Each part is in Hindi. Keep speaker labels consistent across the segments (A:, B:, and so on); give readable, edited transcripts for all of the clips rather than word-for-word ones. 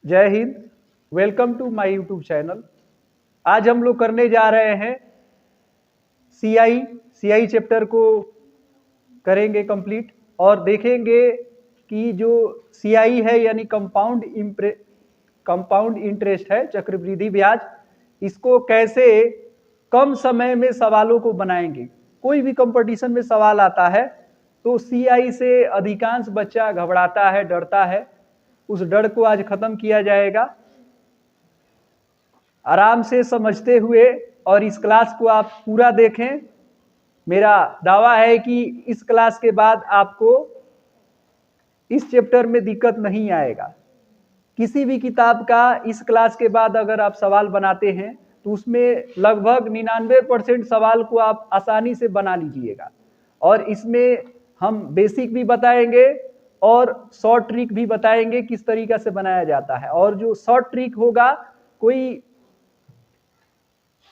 A: जय हिंद। Welcome to my YouTube channel. आज हम लोग करने जा रहे हैं सीआई चैप्टर को करेंगे कंप्लीट और देखेंगे कि जो सीआई है यानी कंपाउंड इंटरेस्ट है, चक्रवृद्धि ब्याज, इसको कैसे कम समय में सवालों को बनाएंगे। कोई भी कंपटीशन में सवाल आता है तो सीआई से अधिकांश बच्चा घबराता है, डरता है। उस डर को आज खत्म किया जाएगा। आराम से समझते हुए और इस क्लास को आप पूरा देखें। मेरा दावा है कि इस क्लास के बाद आपको इस चैप्टर में दिक्कत नहीं आएगा। किसी भी किताब का इस क्लास के बाद अगर आप सवाल बनाते हैं तो उसमें लगभग 99% सवाल को आप आसानी से बना लीजिएगा। और इसमें हम बेसिक भी बताएंगे और शॉर्ट ट्रिक भी बताएंगे किस तरीका से बनाया जाता है। और जो शॉर्ट ट्रिक होगा कोई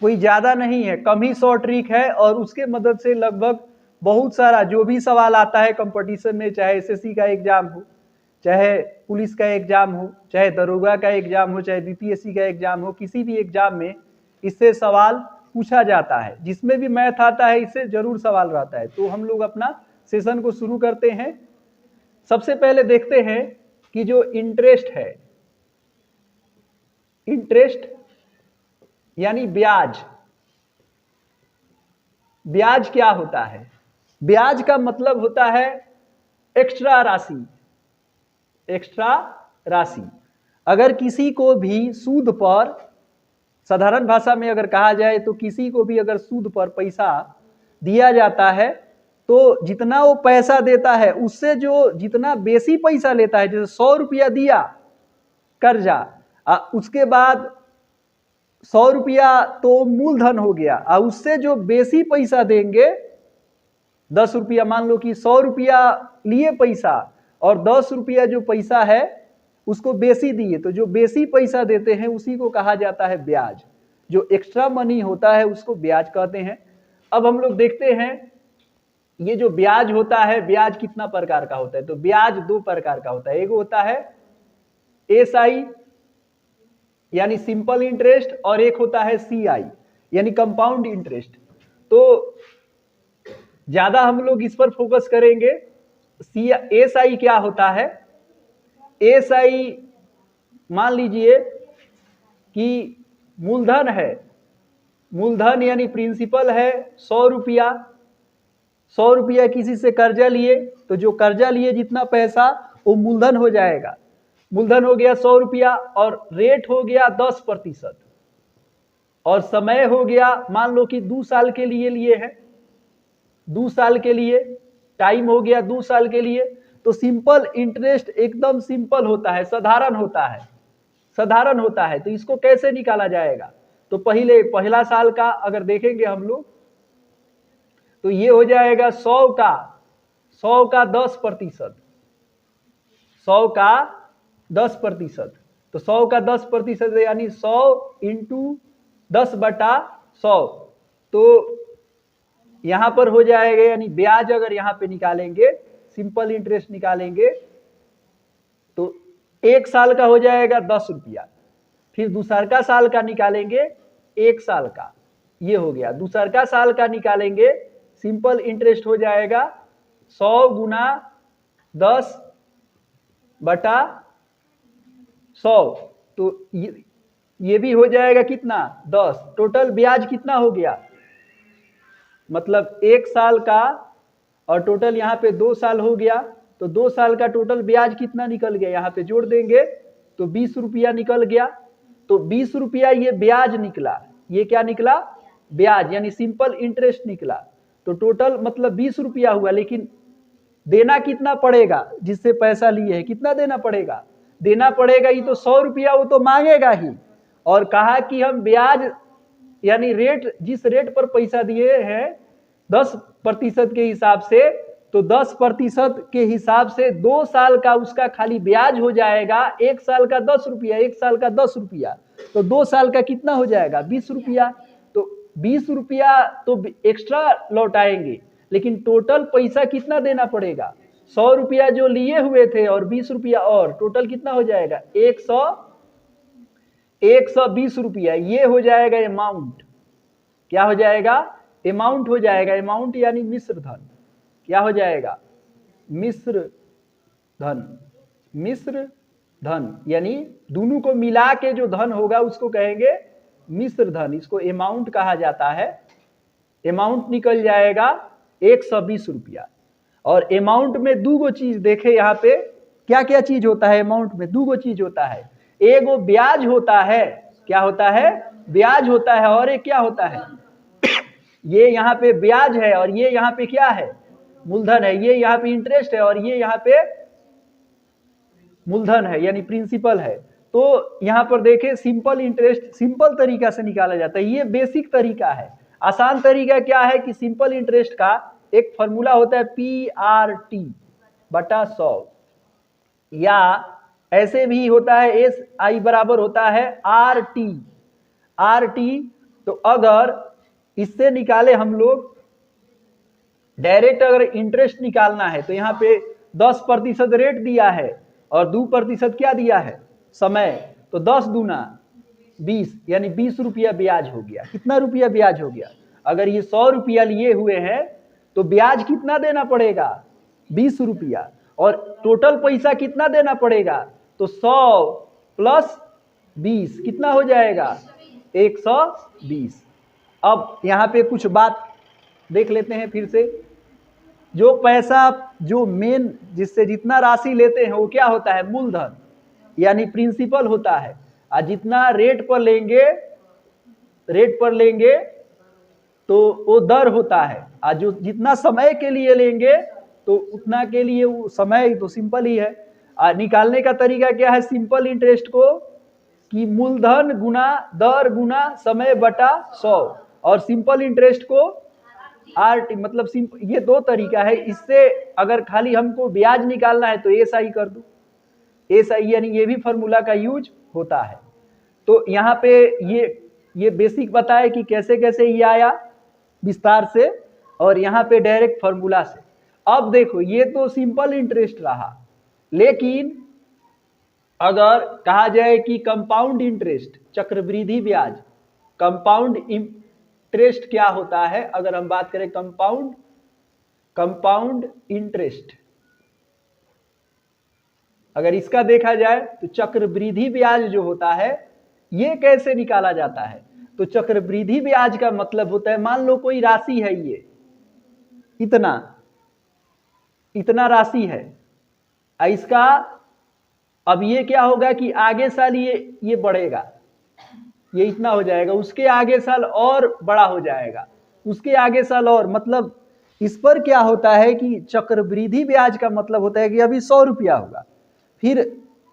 A: ज्यादा नहीं है, कम ही शॉर्ट ट्रिक है और उसके मदद से लगभग बहुत सारा जो भी सवाल आता है कंपटीशन में, चाहे एसएससी का एग्जाम हो, चाहे पुलिस का एग्जाम हो, चाहे दरोगा का एग्जाम हो, चाहे बीपीएससी का एग्जाम हो, किसी भी एग्जाम में इससे सवाल पूछा जाता है। जिसमें भी मैथ आता है इससे जरूर सवाल रहता है। तो हम लोग अपना सेशन को शुरू करते हैं। सबसे पहले देखते हैं कि जो इंटरेस्ट है, इंटरेस्ट यानी ब्याज। ब्याज क्या होता है? ब्याज का मतलब होता है एक्स्ट्रा राशि। एक्स्ट्रा राशि अगर किसी को भी सूद पर, साधारण भाषा में अगर कहा जाए तो किसी को भी अगर सूद पर पैसा दिया जाता है तो जितना वो पैसा देता है उससे जो जितना बेसी पैसा लेता है, जैसे 100 रुपया दिया कर्जा, उसके बाद 100 रुपया तो मूलधन हो गया, और उससे जो बेसी पैसा देंगे 10 रुपया, मान लो कि 100 रुपया लिए पैसा और 10 रुपया जो पैसा है उसको बेसी दिए, तो जो बेसी पैसा देते हैं उसी को कहा जाता है ब्याज। जो एक्स्ट्रा मनी होता है उसको ब्याज कहते हैं। अब हम लोग देखते हैं ये जो ब्याज होता है, ब्याज कितना प्रकार का होता है। तो ब्याज दो प्रकार का होता है। एक होता है एसआई यानी सिंपल इंटरेस्ट, और एक होता है सीआई यानी कंपाउंड इंटरेस्ट। तो ज्यादा हम लोग इस पर फोकस करेंगे। एसआई क्या होता है? एसआई मान लीजिए कि मूलधन है, मूलधन यानी प्रिंसिपल है 100 रुपया। 100 रुपया किसी से कर्जा लिए तो जो कर्जा लिए जितना पैसा वो मूलधन हो जाएगा। मूलधन हो गया 100 रुपया और रेट हो गया 10% और समय हो गया, मान लो कि 2 साल के लिए है, 2 साल के लिए टाइम हो गया, 2 साल के लिए। तो सिंपल इंटरेस्ट एकदम सिंपल होता है, साधारण होता है, साधारण होता है। तो इसको कैसे निकाला जाएगा? तो पहला साल का अगर देखेंगे हम लोग तो ये हो जाएगा 100 का 10%, 100 का 10%। तो 100 का 10% यानी 100 इंटू 10/100। तो यहां पर हो जाएगा, यानी ब्याज अगर यहां पे निकालेंगे, सिंपल इंटरेस्ट निकालेंगे तो 1 साल का हो जाएगा 10 रुपया। फिर दूसरा साल का निकालेंगे 1 साल का, ये हो गया। दूसरा साल का निकालेंगे, सिंपल इंटरेस्ट हो जाएगा 100 गुना 10/100। तो ये भी हो जाएगा कितना? 10। टोटल ब्याज कितना हो गया? मतलब 1 साल का और टोटल यहाँ पे 2 साल हो गया। तो 2 साल का टोटल ब्याज कितना निकल गया? यहाँ पे जोड़ देंगे तो 20 रुपया निकल गया। तो 20 रुपया ये ब्याज निकला। ये क्या निकला? ब्याज यानी सिंपल इंटरेस्ट निकला। तो टोटल मतलब 20 रुपया हुआ, लेकिन देना कितना पड़ेगा? जिससे पैसा लिए है कितना देना पड़ेगा? देना पड़ेगा ये तो 100 रुपया वो तो मांगेगा ही। और कहा कि हम ब्याज यानी रेट, जिस रेट पर पैसा दिए हैं 10% के हिसाब से, तो 10% के हिसाब से 2 साल का उसका खाली ब्याज हो जाएगा 1 साल का 10 रुपया, 1 साल का 10 रुपया। तो 2 साल का कितना हो जाएगा? 20 रुपया। तो 20 रुपया तो एक्स्ट्रा लौटाएंगे, लेकिन टोटल पैसा कितना देना पड़ेगा? 100 रुपया जो लिए हुए थे और 20 रुपया और टोटल कितना हो जाएगा? 120 रुपया, ये हो जाएगा अमाउंट। क्या हो जाएगा? अमाउंट हो जाएगा। अमाउंट यानी मिश्र धन। क्या हो जाएगा? मिश्र धन। मिश्र धन यानी दोनों को मिला के जो धन होगा उसको कहेंगे मिश्र धन। इसको अमाउंट कहा जाता है। अमाउंट निकल जाएगा 120 रुपया। और अमाउंट में दो गो चीज देखे यहाँ पे, क्या क्या चीज होता है अमाउंट में? दो गो चीज होता है। एगो ब्याज होता है। क्या होता है? ब्याज होता है। और एक क्या होता है? ये यहाँ पे ब्याज है और ये यहाँ पे क्या है? मूलधन है। ये यहाँ पे इंटरेस्ट है और ये यहाँ पे मूलधन है यानी प्रिंसिपल है। तो यहाँ पर देखें सिंपल इंटरेस्ट सिंपल तरीका से निकाला जाता है। ये बेसिक तरीका है। आसान तरीका क्या है कि सिंपल इंटरेस्ट का एक फॉर्मूला होता है PRT बटा 100, या ऐसे भी होता है SI बराबर होता है RT। तो अगर इससे निकाले हम लोग डायरेक्ट, अगर इंटरेस्ट निकालना है तो यहाँ पे 10% रेट दिया है और 2% क्या दिया है? समय। तो 10 दूना 20 यानी 20 रुपया ब्याज हो गया। कितना रुपया ब्याज हो गया? अगर ये 100 रुपया लिए हुए हैं तो ब्याज कितना देना पड़ेगा? 20 रुपया। और टोटल पैसा कितना देना पड़ेगा? तो 100 प्लस 20 कितना हो जाएगा? 120। अब यहाँ पे कुछ बात देख लेते हैं फिर से। जो पैसा जो मेन जिससे जितना राशि लेते हैं वो क्या होता है? मूलधन यानी प्रिंसिपल होता है। और जितना रेट पर लेंगे तो वो दर होता है। और जो जितना समय के लिए लेंगे तो उतना के लिए वो समय तो सिंपल ही है। और निकालने का तरीका क्या है सिंपल इंटरेस्ट को? कि मूलधन गुना दर गुना समय बटा 100। और सिंपल इंटरेस्ट को RT मतलब ये दो तरीका है। इससे अगर खाली हमको ब्याज निकालना है तो SI कर दो। SI यानी ये भी फॉर्मूला का यूज होता है। तो यहाँ पे ये बेसिक बताया कि कैसे कैसे ये आया विस्तार से, और यहाँ पे डायरेक्ट फॉर्मूला से। अब देखो ये तो सिंपल इंटरेस्ट रहा, लेकिन अगर कहा जाए कि कंपाउंड इंटरेस्ट चक्रवृद्धि ब्याज, कंपाउंड इंटरेस्ट क्या होता है? अगर हम बात करें कंपाउंड इंटरेस्ट, अगर इसका देखा जाए तो चक्रवृद्धि ब्याज जो होता है ये कैसे निकाला जाता है? तो चक्रवृद्धि ब्याज का मतलब होता है, मान लो कोई राशि है, ये इतना राशि है, इसका अब ये क्या होगा कि आगे साल ये बढ़ेगा, ये इतना हो जाएगा, उसके आगे साल और बड़ा हो जाएगा, उसके आगे साल और, मतलब इस पर क्या होता है कि चक्रवृद्धि ब्याज का मतलब होता है कि अभी 100 रुपया होगा, फिर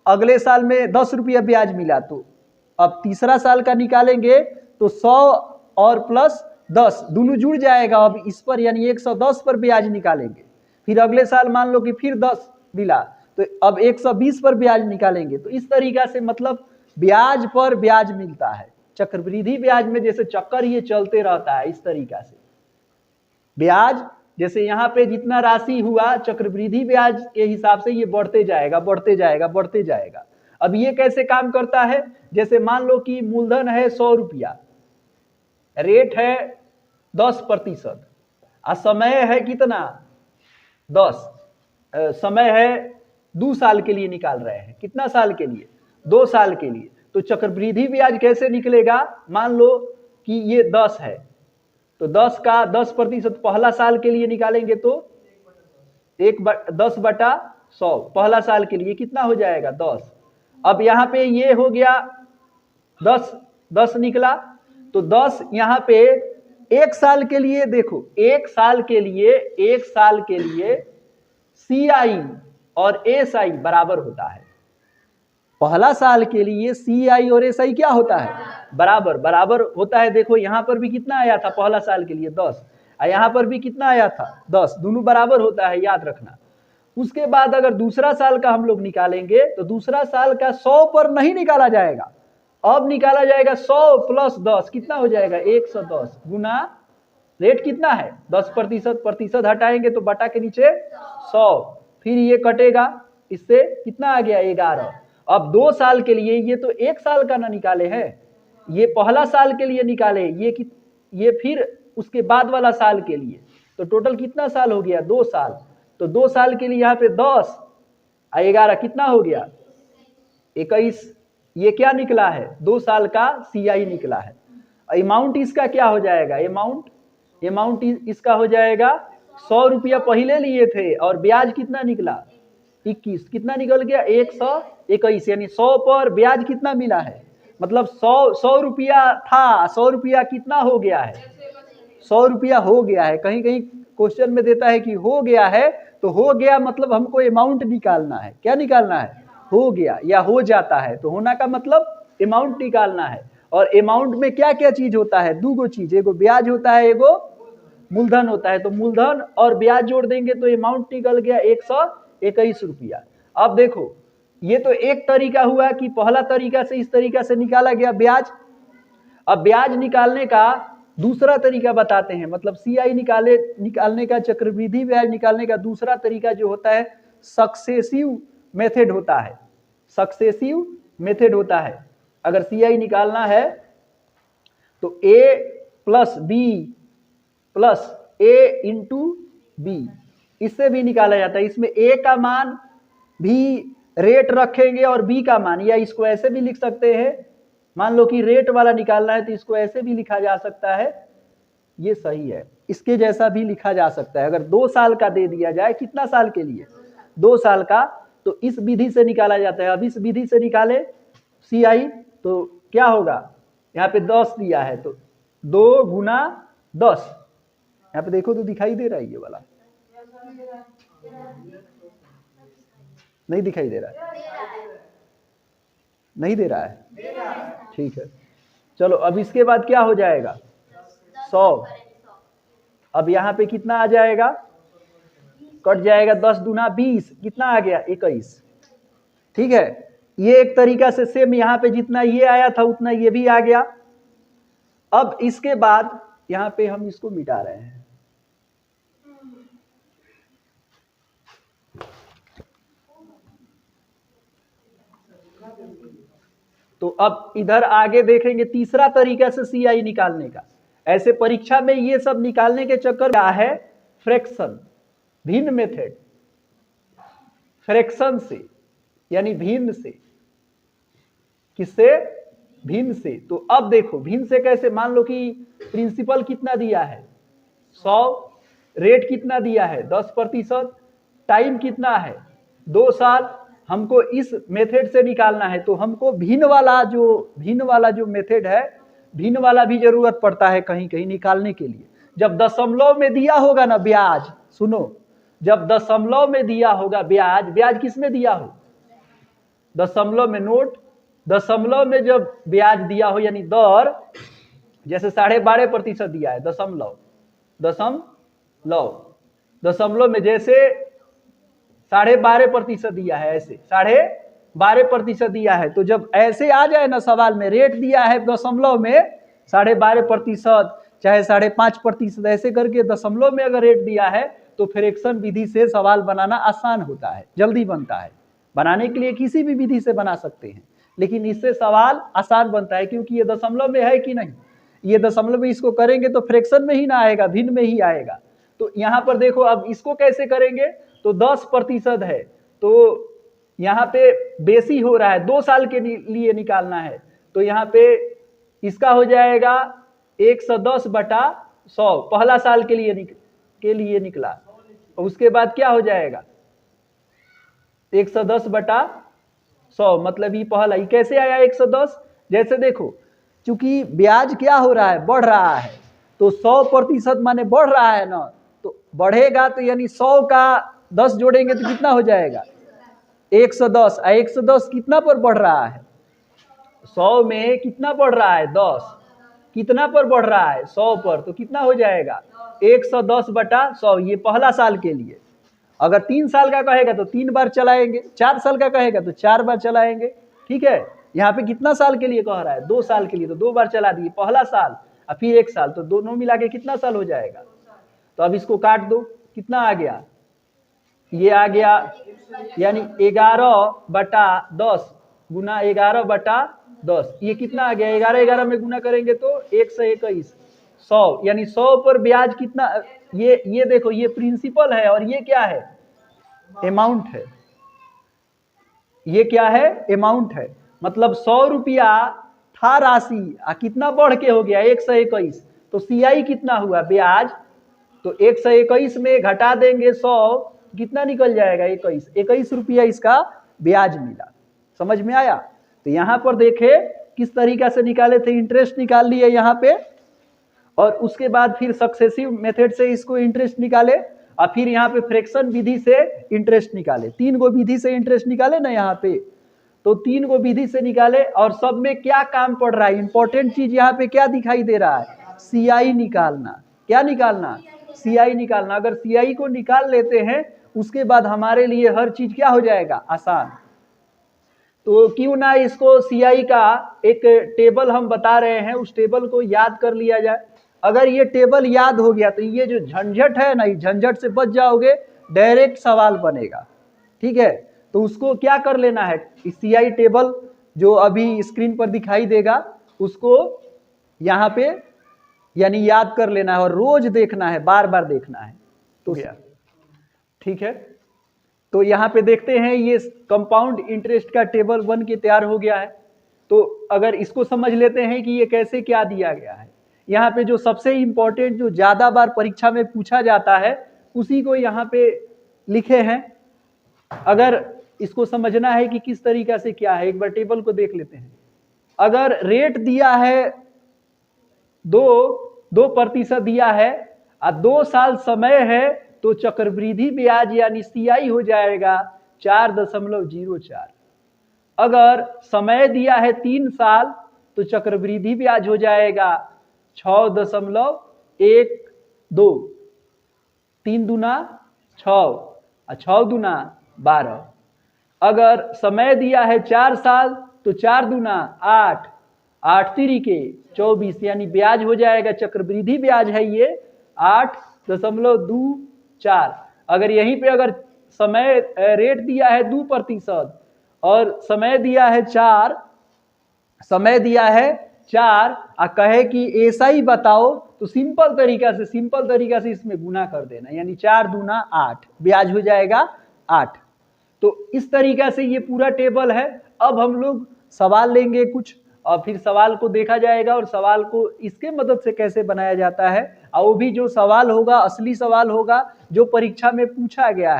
A: अगले साल में 10 रुपया ब्याज मिला, तो अब तीसरा साल का निकालेंगे तो 100 और प्लस 10 दोनों जुड़ जाएगा। अब इस पर यानी 110 पर ब्याज निकालेंगे, फिर अगले साल मान लो कि फिर 10 मिला तो अब 120 पर ब्याज निकालेंगे। तो इस तरीका से मतलब ब्याज पर ब्याज मिलता है। चक्रवृद्धि ब्याज में जैसे चक्कर ये चलते रहता है, इस तरीका से ब्याज जैसे यहाँ पे जितना राशि हुआ चक्रवृद्धि ब्याज के हिसाब से ये बढ़ते जाएगा बढ़ते जाएगा बढ़ते जाएगा। अब ये कैसे काम करता है? जैसे मान लो कि मूलधन है 100 रुपया, रेट है 10% और समय है कितना? 10। समय है 2 साल के लिए निकाल रहे हैं। कितना साल के लिए? 2 साल के लिए। तो चक्रवृद्धि ब्याज कैसे निकलेगा? मान लो कि ये 10 है तो 10 का 10% पहला साल के लिए निकालेंगे तो 10/100 पहला साल के लिए कितना हो जाएगा? 10। अब यहाँ पे ये हो गया 10 निकला तो 10 यहाँ पे एक साल के लिए, देखो एक साल के लिए CI और SI बराबर होता है। पहला साल के लिए CI और SI क्या होता है? बराबर होता है। देखो यहाँ पर भी कितना आया था पहला साल के लिए? 10। और यहाँ पर भी कितना आया था? 10। दोनों बराबर होता है, याद रखना। उसके बाद अगर दूसरा साल का हम लोग निकालेंगे तो दूसरा साल का 100 पर नहीं निकाला जाएगा, अब निकाला जाएगा 100 प्लस 10 कितना हो जाएगा? 110 गुना रेट कितना है? 10%, हटाएंगे तो बटा के नीचे 100, फिर ये कटेगा, इससे कितना आ गया? 11। अब 2 साल के लिए, ये तो 1 साल का ना निकाले हैं, ये पहला साल के लिए निकाले, ये फिर उसके बाद वाला साल के लिए, तो टोटल कितना साल हो गया? 2 साल। तो 2 साल के लिए यहाँ पे 10 और 11 कितना हो गया? 21। ये क्या निकला है? 2 साल का CI निकला है। अमाउंट इसका क्या हो जाएगा? अमाउंट इसका हो जाएगा 100 रुपया पहले लिए थे और ब्याज कितना निकला? 21। कितना निकल गया? 121। यानी 100 पर ब्याज कितना मिला है? मतलब 100 रुपया था, 100 रुपया कितना हो गया है? 100 रुपया हो गया है। कहीं कहीं क्वेश्चन में देता है कि हो गया है, तो हो गया मतलब हमको अमाउंट निकालना है। क्या निकालना है? हो गया या हो जाता है, तो होना का मतलब अमाउंट निकालना है। और अमाउंट में क्या क्या चीज होता है? 2 गो चीज, एगो ब्याज होता है, एगो मूलधन होता है। तो मूलधन और ब्याज जोड़ देंगे तो अमाउंट निकल गया 121 रुपया। अब देखो, ये तो एक तरीका हुआ कि पहला तरीका से इस तरीका से निकाला गया ब्याज। अब ब्याज निकालने का दूसरा तरीका बताते हैं, मतलब CI निकालने का, चक्रवृद्धि ब्याज निकालने का दूसरा तरीका जो होता है सक्सेसिव मेथड होता है। सक्सेसिव मेथड होता है। अगर CI निकालना है तो A plus B plus A into B, इससे भी निकाला जाता है। इसमें A का मान भी रेट रखेंगे और B का मान, या इसको ऐसे भी लिख सकते हैं, मान लो कि रेट वाला निकालना है तो इसको ऐसे भी लिखा जा सकता है, ये सही है। इसके जैसा भी लिखा जा सकता है। अगर 2 साल का दे दिया जाए, कितना साल के लिए? 2 साल का, तो इस विधि से निकाला जाता है। अब इस विधि से निकाले CI तो क्या होगा? यहाँ पे 10 दिया है तो 2 गुना 10, यहाँ पे देखो तो दिखाई दे रहा है, ये वाला नहीं दिखाई दे रहा है? नहीं दे रहा है? ठीक है, चलो अब इसके बाद क्या हो जाएगा? 100। अब यहाँ पे कितना आ जाएगा? कट जाएगा 10 दूना 20, कितना आ गया? 21। ठीक है, ये एक तरीका से सेम यहाँ पे जितना ये आया था उतना ये भी आ गया। अब इसके बाद यहाँ पे हम इसको मिटा रहे हैं। तो अब इधर आगे देखेंगे तीसरा तरीका से CI निकालने का। ऐसे परीक्षा में ये सब निकालने के चक्कर क्या है? फ्रैक्शन, भिन्न मेथड, फ्रैक्शन से, यानी भिन्न से। किससे? भिन्न से। तो अब देखो भिन्न से कैसे? मान लो कि प्रिंसिपल कितना दिया है? 100, रेट कितना दिया है? 10%, टाइम कितना है? 2 साल। हमको इस मेथड से निकालना है, तो हमको भिन्न वाला जो मेथड है, भिन्न वाला भी जरूरत पड़ता है कहीं कहीं निकालने के लिए। जब दशमलव में दिया होगा ना ब्याज, सुनो, जब दशमलव में दिया होगा ब्याज किस में दिया हो? दशमलव में। नोट, दशमलव में जब ब्याज दिया हो, यानी दर, जैसे 12.5% दिया है, दशमलव में जैसे 12.5% दिया है, ऐसे 12.5% दिया है। तो जब ऐसे आ जाए ना सवाल में, रेट दिया है दशमलव में 12.5%, चाहे 5.5%, ऐसे करके दशमलव में अगर रेट दिया है तो फ्रैक्शन विधि से सवाल बनाना आसान होता है, जल्दी बनता है। बनाने के लिए किसी भी विधि से बना सकते हैं, लेकिन इससे सवाल आसान बनता है, क्योंकि ये दशमलव में है कि नहीं? ये दशमलव में इसको करेंगे तो फ्रैक्शन में ही ना आएगा, भिन्न में ही आएगा। तो यहाँ पर देखो, अब इसको कैसे करेंगे? तो 10% है, तो यहाँ पे बेसी हो रहा है, 2 साल के लिए निकालना है, तो यहाँ पे इसका हो जाएगा 110/100, पहला साल के लिए निकला। और उसके बाद क्या हो जाएगा? 110/100, मतलब ये पहला। ये कैसे आया 110? जैसे देखो, चूंकि ब्याज क्या हो रहा है? बढ़ रहा है, तो 100% माने बढ़ रहा है ना, तो बढ़ेगा, तो यानी 100 का 10 जोड़ेंगे तो कितना हो जाएगा? 110। 110 कितना पर बढ़ रहा है? 100 में कितना बढ़ रहा है? 10। कितना पर बढ़ रहा है? 100 पर, तो कितना हो जाएगा? 110/100। ये पहला साल के लिए। अगर 3 साल का कहेगा तो 3 बार चलाएंगे, 4 साल का कहेगा तो 4 बार चलाएंगे। ठीक है, यहाँ पे कितना साल के लिए कह रहा है? 2 साल के लिए, तो 2 बार चला दिए, पहला साल और फिर 1 साल, तो दोनों मिला के कितना साल हो जाएगा? तो अब इसको काट दो, कितना आ गया? ये आ गया, यानी 11/10, गुना 11/10, ये कितना आ गया, 11 में गुना करेंगे तो 121, 100, यानी 100 पर ब्याज कितना, ये देखो ये प्रिंसिपल है और ये क्या है, अमाउंट है, ये क्या है, अमाउंट है। मतलब 100 रुपया था राशि, कितना बढ़ के हो गया 121, तो CI कितना हुआ, ब्याज, तो 121 में घटा देंगे 100, कितना निकल जाएगा, 21 रुपया इसका ब्याज मिला। समझ में आया। तो यहां पर देखे किस तरीका से निकाले थे, इंटरेस्ट निकाल लिए यहां पे, और उसके बाद फिर सक्सेसिव मेथड से इसको इंटरेस्ट निकाले, और फिर यहाँ पे फ्रैक्शन विधि से इंटरेस्ट निकाले। 3 गो विधि से इंटरेस्ट निकाले ना यहाँ पे, तो 3 गो विधि से निकाले, और सब में क्या काम पड़ रहा है, इंपॉर्टेंट चीज यहाँ पे क्या दिखाई दे रहा है, CI निकालना। क्या निकालना, CI निकालना। अगर CI को निकाल लेते हैं उसके बाद हमारे लिए हर चीज क्या हो जाएगा, आसान। तो क्यों ना इसको CI का एक टेबल हम बता रहे हैं, उस टेबल को याद कर लिया जाए। अगर ये टेबल याद हो गया तो ये जो झंझट है ना, झंझट से बच जाओगे, डायरेक्ट सवाल बनेगा। ठीक है, तो उसको क्या कर लेना है, CI टेबल जो अभी स्क्रीन पर दिखाई देगा उसको यहाँ पे यानी याद कर लेना है, और रोज देखना है, बार बार देखना है। तो क्या ठीक है, तो यहाँ पे देखते हैं ये कंपाउंड इंटरेस्ट का टेबल बन के तैयार हो गया है। तो अगर इसको समझ लेते हैं कि ये कैसे क्या दिया गया है, यहाँ पे जो सबसे इंपॉर्टेंट जो ज्यादा बार परीक्षा में पूछा जाता है उसी को यहाँ पे लिखे हैं। अगर इसको समझना है कि किस तरीका से क्या है, एक बार टेबल को देख लेते हैं। अगर रेट दिया है 2% दिया है और 2 साल समय है, तो चक्रवृद्धि ब्याज यानी CI हो जाएगा 4.04। अगर समय दिया है 3 साल तो चक्रवृद्धि ब्याज हो जाएगा 6.12। 3 दूना 6 और 6 दूना 12। अगर समय दिया है 4 साल तो 4 दूना 8, 8 तिरिके 24, यानी ब्याज हो जाएगा, चक्रवृद्धि ब्याज है ये 8.24। अगर यहीं पे अगर समय रेट दिया है 2% और समय दिया है 4, और कहे कि ऐसा ही बताओ, तो सिंपल तरीका से इसमें गुना कर देना, यानी 4 दूना 8, ब्याज हो जाएगा 8। तो इस तरीका से ये पूरा टेबल है। अब हम लोग सवाल लेंगे कुछ, और फिर सवाल को देखा जाएगा, और सवाल को इसके मदद से कैसे बनाया जाता है, और वो भी जो सवाल होगा असली सवाल होगा जो परीक्षा में पूछा गया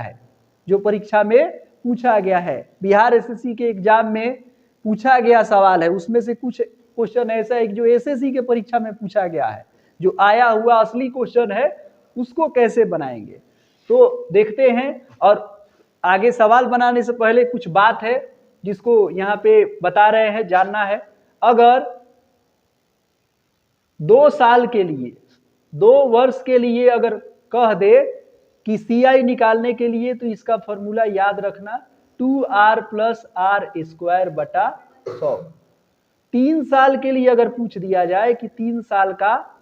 A: है, बिहार SSC के एग्जाम में पूछा गया सवाल है। उसमें से कुछ क्वेश्चन ऐसा है जो SSC के परीक्षा में पूछा गया है, जो आया हुआ असली क्वेश्चन है, उसको कैसे बनाएंगे तो देखते हैं। और आगे सवाल बनाने से पहले कुछ बात है जिसको यहाँ पे बता रहे हैं, जानना है। अगर 2 साल के लिए, 2 वर्ष के लिए अगर कह दे कि CI निकालने के लिए, तो इसका फॉर्मूला याद रखना 2R + R²/100। 3 साल के लिए अगर पूछ दिया जाए कि 3 साल का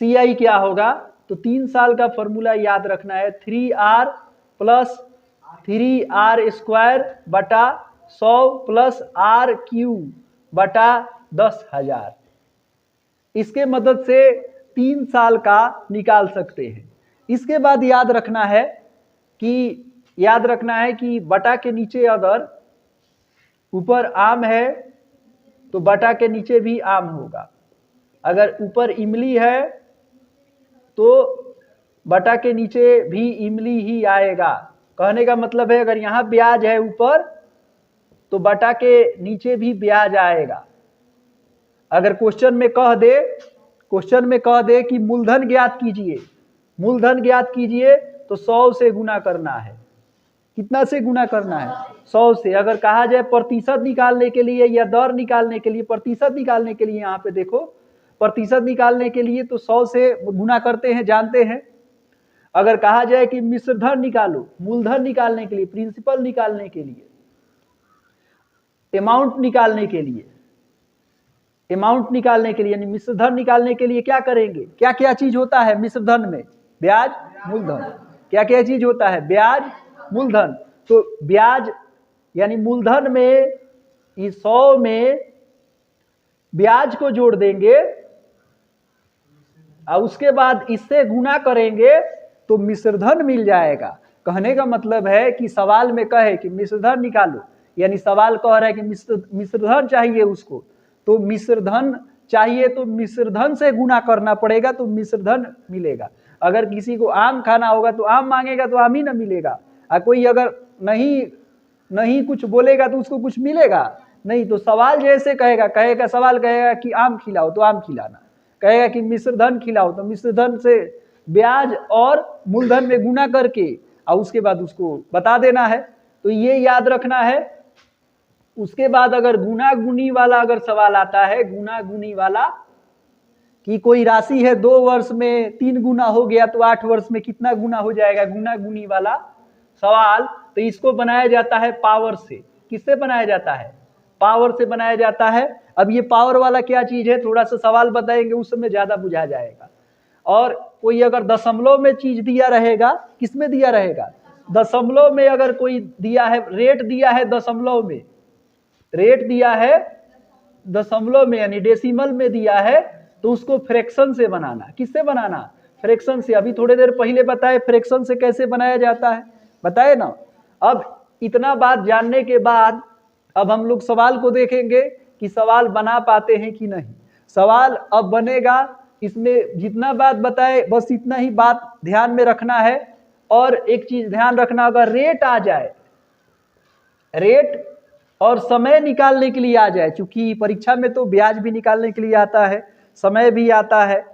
A: CI क्या होगा, तो 3 साल का फॉर्मूला याद रखना है 3R + 3R²/100 + R³/10,000। इसके मदद से 3 साल का निकाल सकते हैं। इसके बाद याद रखना है कि बटा के नीचे अगर ऊपर आम है तो बटा के नीचे भी आम होगा, अगर ऊपर इमली है तो बटा के नीचे भी इमली ही आएगा। कहने का मतलब है अगर यहाँ ब्याज है ऊपर तो बटा के नीचे भी ब्याज आएगा। अगर क्वेश्चन में कह दे कि मूलधन ज्ञात कीजिए तो 100 से गुना करना है। कितना से गुना करना है, 100 से। अगर कहा जाए प्रतिशत निकालने के लिए या दर निकालने के लिए, प्रतिशत निकालने के लिए यहाँ पे देखो, प्रतिशत निकालने के लिए तो 100 से गुना करते हैं, जानते हैं। अगर कहा जाए कि मिश्र धन निकालो, मूलधन निकालने के लिए, प्रिंसिपल निकालने के लिए, अमाउंट निकालने के लिए यानी मिश्र धन निकालने के लिए क्या करेंगे, क्या क्या चीज होता है मिश्र धन में, ब्याज मूलधन। क्या क्या चीज होता है, ब्याज मूलधन। तो ब्याज यानी मूलधन में इस 100 में ब्याज को जोड़ देंगे और उसके बाद इससे गुना करेंगे तो मिश्रधन मिल जाएगा। कहने का मतलब है कि सवाल में कहे कि मिश्रधन निकालो, यानी सवाल कह रहा है कि मिश्रधन चाहिए उसको, तो मिश्रधन चाहिए तो मिश्रधन से गुना करना पड़ेगा तो मिश्रधन मिलेगा। अगर किसी को आम खाना होगा तो आम मांगेगा तो आम ही ना मिलेगा, और कोई अगर नहीं कुछ बोलेगा तो उसको कुछ मिलेगा नहीं। तो सवाल जैसे कहेगा सवाल कहेगा कि आम खिलाओ तो आम खिलाना, कहेगा कि मिश्रधन खिलाओ तो मिश्रधन से ब्याज और मूलधन में गुना करके और उसके बाद उसको बता देना है। तो ये याद रखना है। उसके बाद अगर गुना गुनी वाला अगर सवाल आता है, गुना गुनी वाला कि कोई राशि है 2 वर्ष में 3 गुना हो गया तो 8 वर्ष में कितना गुना हो जाएगा, गुना गुनी वाला सवाल, तो इसको बनाया जाता है पावर से। किससे बनाया जाता है? पावर से बनाया जाता है। अब ये पावर वाला क्या चीज है, थोड़ा सा सवाल बताएंगे उस समय ज्यादा बुझा जाएगा। और कोई अगर दशमलव में चीज दिया रहेगा, किसमें दिया रहेगा? दशमलव में। अगर कोई दिया है, रेट दिया है दशमलव में, रेट दिया है दशमलव में यानी डेसिमल में दिया है, तो उसको फ्रैक्शन से बनाना। किससे बनाना? फ्रैक्शन से। अभी थोड़ी देर पहले बताए फ्रैक्शन से कैसे बनाया जाता है, बताए ना। अब इतना बात जानने के बाद अब हम लोग सवाल को देखेंगे कि सवाल बना पाते हैं कि नहीं। सवाल अब बनेगा, इसमें जितना बात बताए बस इतना ही बात ध्यान में रखना है। और एक चीज ध्यान रखना, अगर रेट आ जाए, रेट और समय निकालने के लिए आ जाए, चूंकि परीक्षा में तो ब्याज भी निकालने के लिए आता है, समय भी आता है,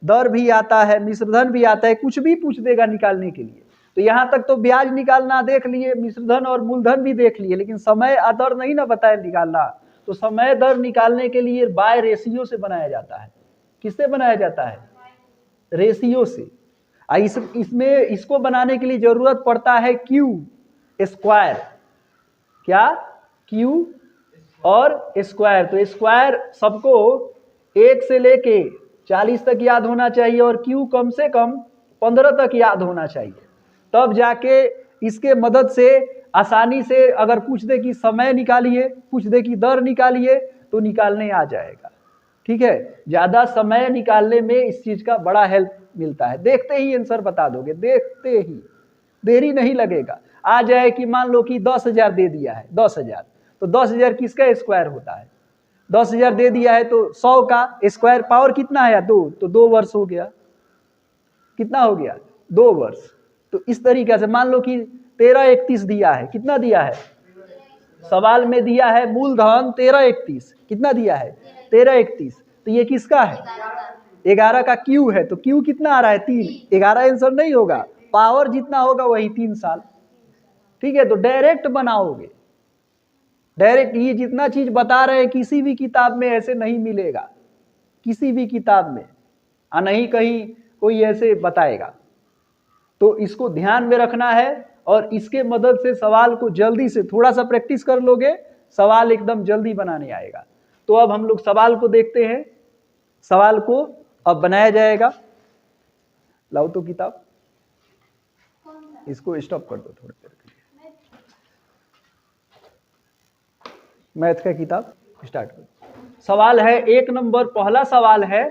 A: दर भी आता है, मिश्रधन भी आता है, कुछ भी पूछ देगा निकालने के लिए। तो यहाँ तक तो ब्याज निकालना देख लिए, मिश्रधन और मूलधन भी देख लिए, लेकिन समय दर नहीं ना बताए निकालना। तो समय दर निकालने के लिए बाय रेशियो से बनाया जाता है। किससे बनाया जाता है? रेशियो से। इसमें इसको बनाने के लिए जरूरत पड़ता है क्यू स्क्वायर। क्या? क्यू और स्क्वायर। तो स्क्वायर सबको 1 से लेके 40 तक याद होना चाहिए और क्यू कम से कम 15 तक याद होना चाहिए। तब जाके इसके मदद से आसानी से अगर पूछ दे कि समय निकालिए, पूछ दे कि दर निकालिए, तो निकालने आ जाएगा। ठीक है, ज्यादा समय निकालने में इस चीज का बड़ा हेल्प मिलता है। देखते ही आंसर बता दोगे, देखते ही, देरी नहीं लगेगा। आ जाए कि मान लो कि 10,000 दे दिया है, 10,000, तो 10,000 किसका स्क्वायर होता है? 10,000 दे दिया है तो 100 का स्क्वायर पावर कितना है? 2, तो 2 वर्ष हो गया। कितना हो गया? 2 वर्ष। तो इस तरीके से मान लो कि 1331 दिया है। कितना दिया है? सवाल में दिया है मूलधन 1331। कितना दिया है? 1331। तो ये किसका है? 11 का क्यू है। तो क्यू कितना आ रहा है? 3। 11 आंसर नहीं होगा, पावर जितना होगा वही 3 साल। ठीक है, तो डायरेक्ट बनाओगे, डायरेक्ट। ये जितना चीज बता रहे हैं किसी भी किताब में ऐसे नहीं मिलेगा, किसी भी किताब में, और नहीं कहीं कोई ऐसे बताएगा। तो इसको ध्यान में रखना है और इसके मदद से सवाल को जल्दी से, थोड़ा सा प्रैक्टिस कर लोगे, सवाल एकदम जल्दी बनाने आएगा। तो अब हम लोग सवाल को देखते हैं। सवाल को अब बनाया जाएगा। लाओ तो किताब, इसको स्टॉप कर दो थोड़ी देर के लिए। मैथ का किताब स्टार्ट करो। सवाल है 1 नंबर, पहला सवाल है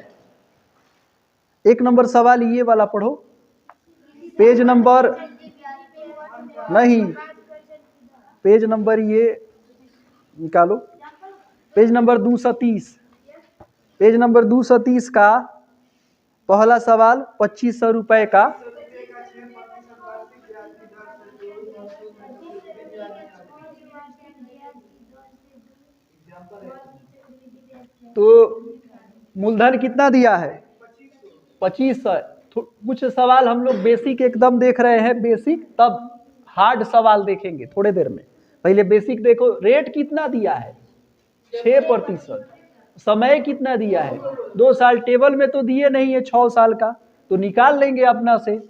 A: 1 नंबर सवाल ये वाला पढ़ो। पेज नंबर नहीं, पेज नंबर ये निकालो, पेज नंबर 230। पेज नंबर 230 का पहला सवाल 2500 रुपए का। तो मूलधन कितना दिया है? 2500। कुछ सवाल हम लोग बेसिक एकदम देख रहे हैं, बेसिक, तब हार्ड सवाल देखेंगे थोड़े देर में। पहले बेसिक देखो। रेट कितना दिया है? 6%। समय कितना दिया है? 2 साल। टेबल में तो दिए नहीं है 6 साल का, तो निकाल लेंगे अपना से।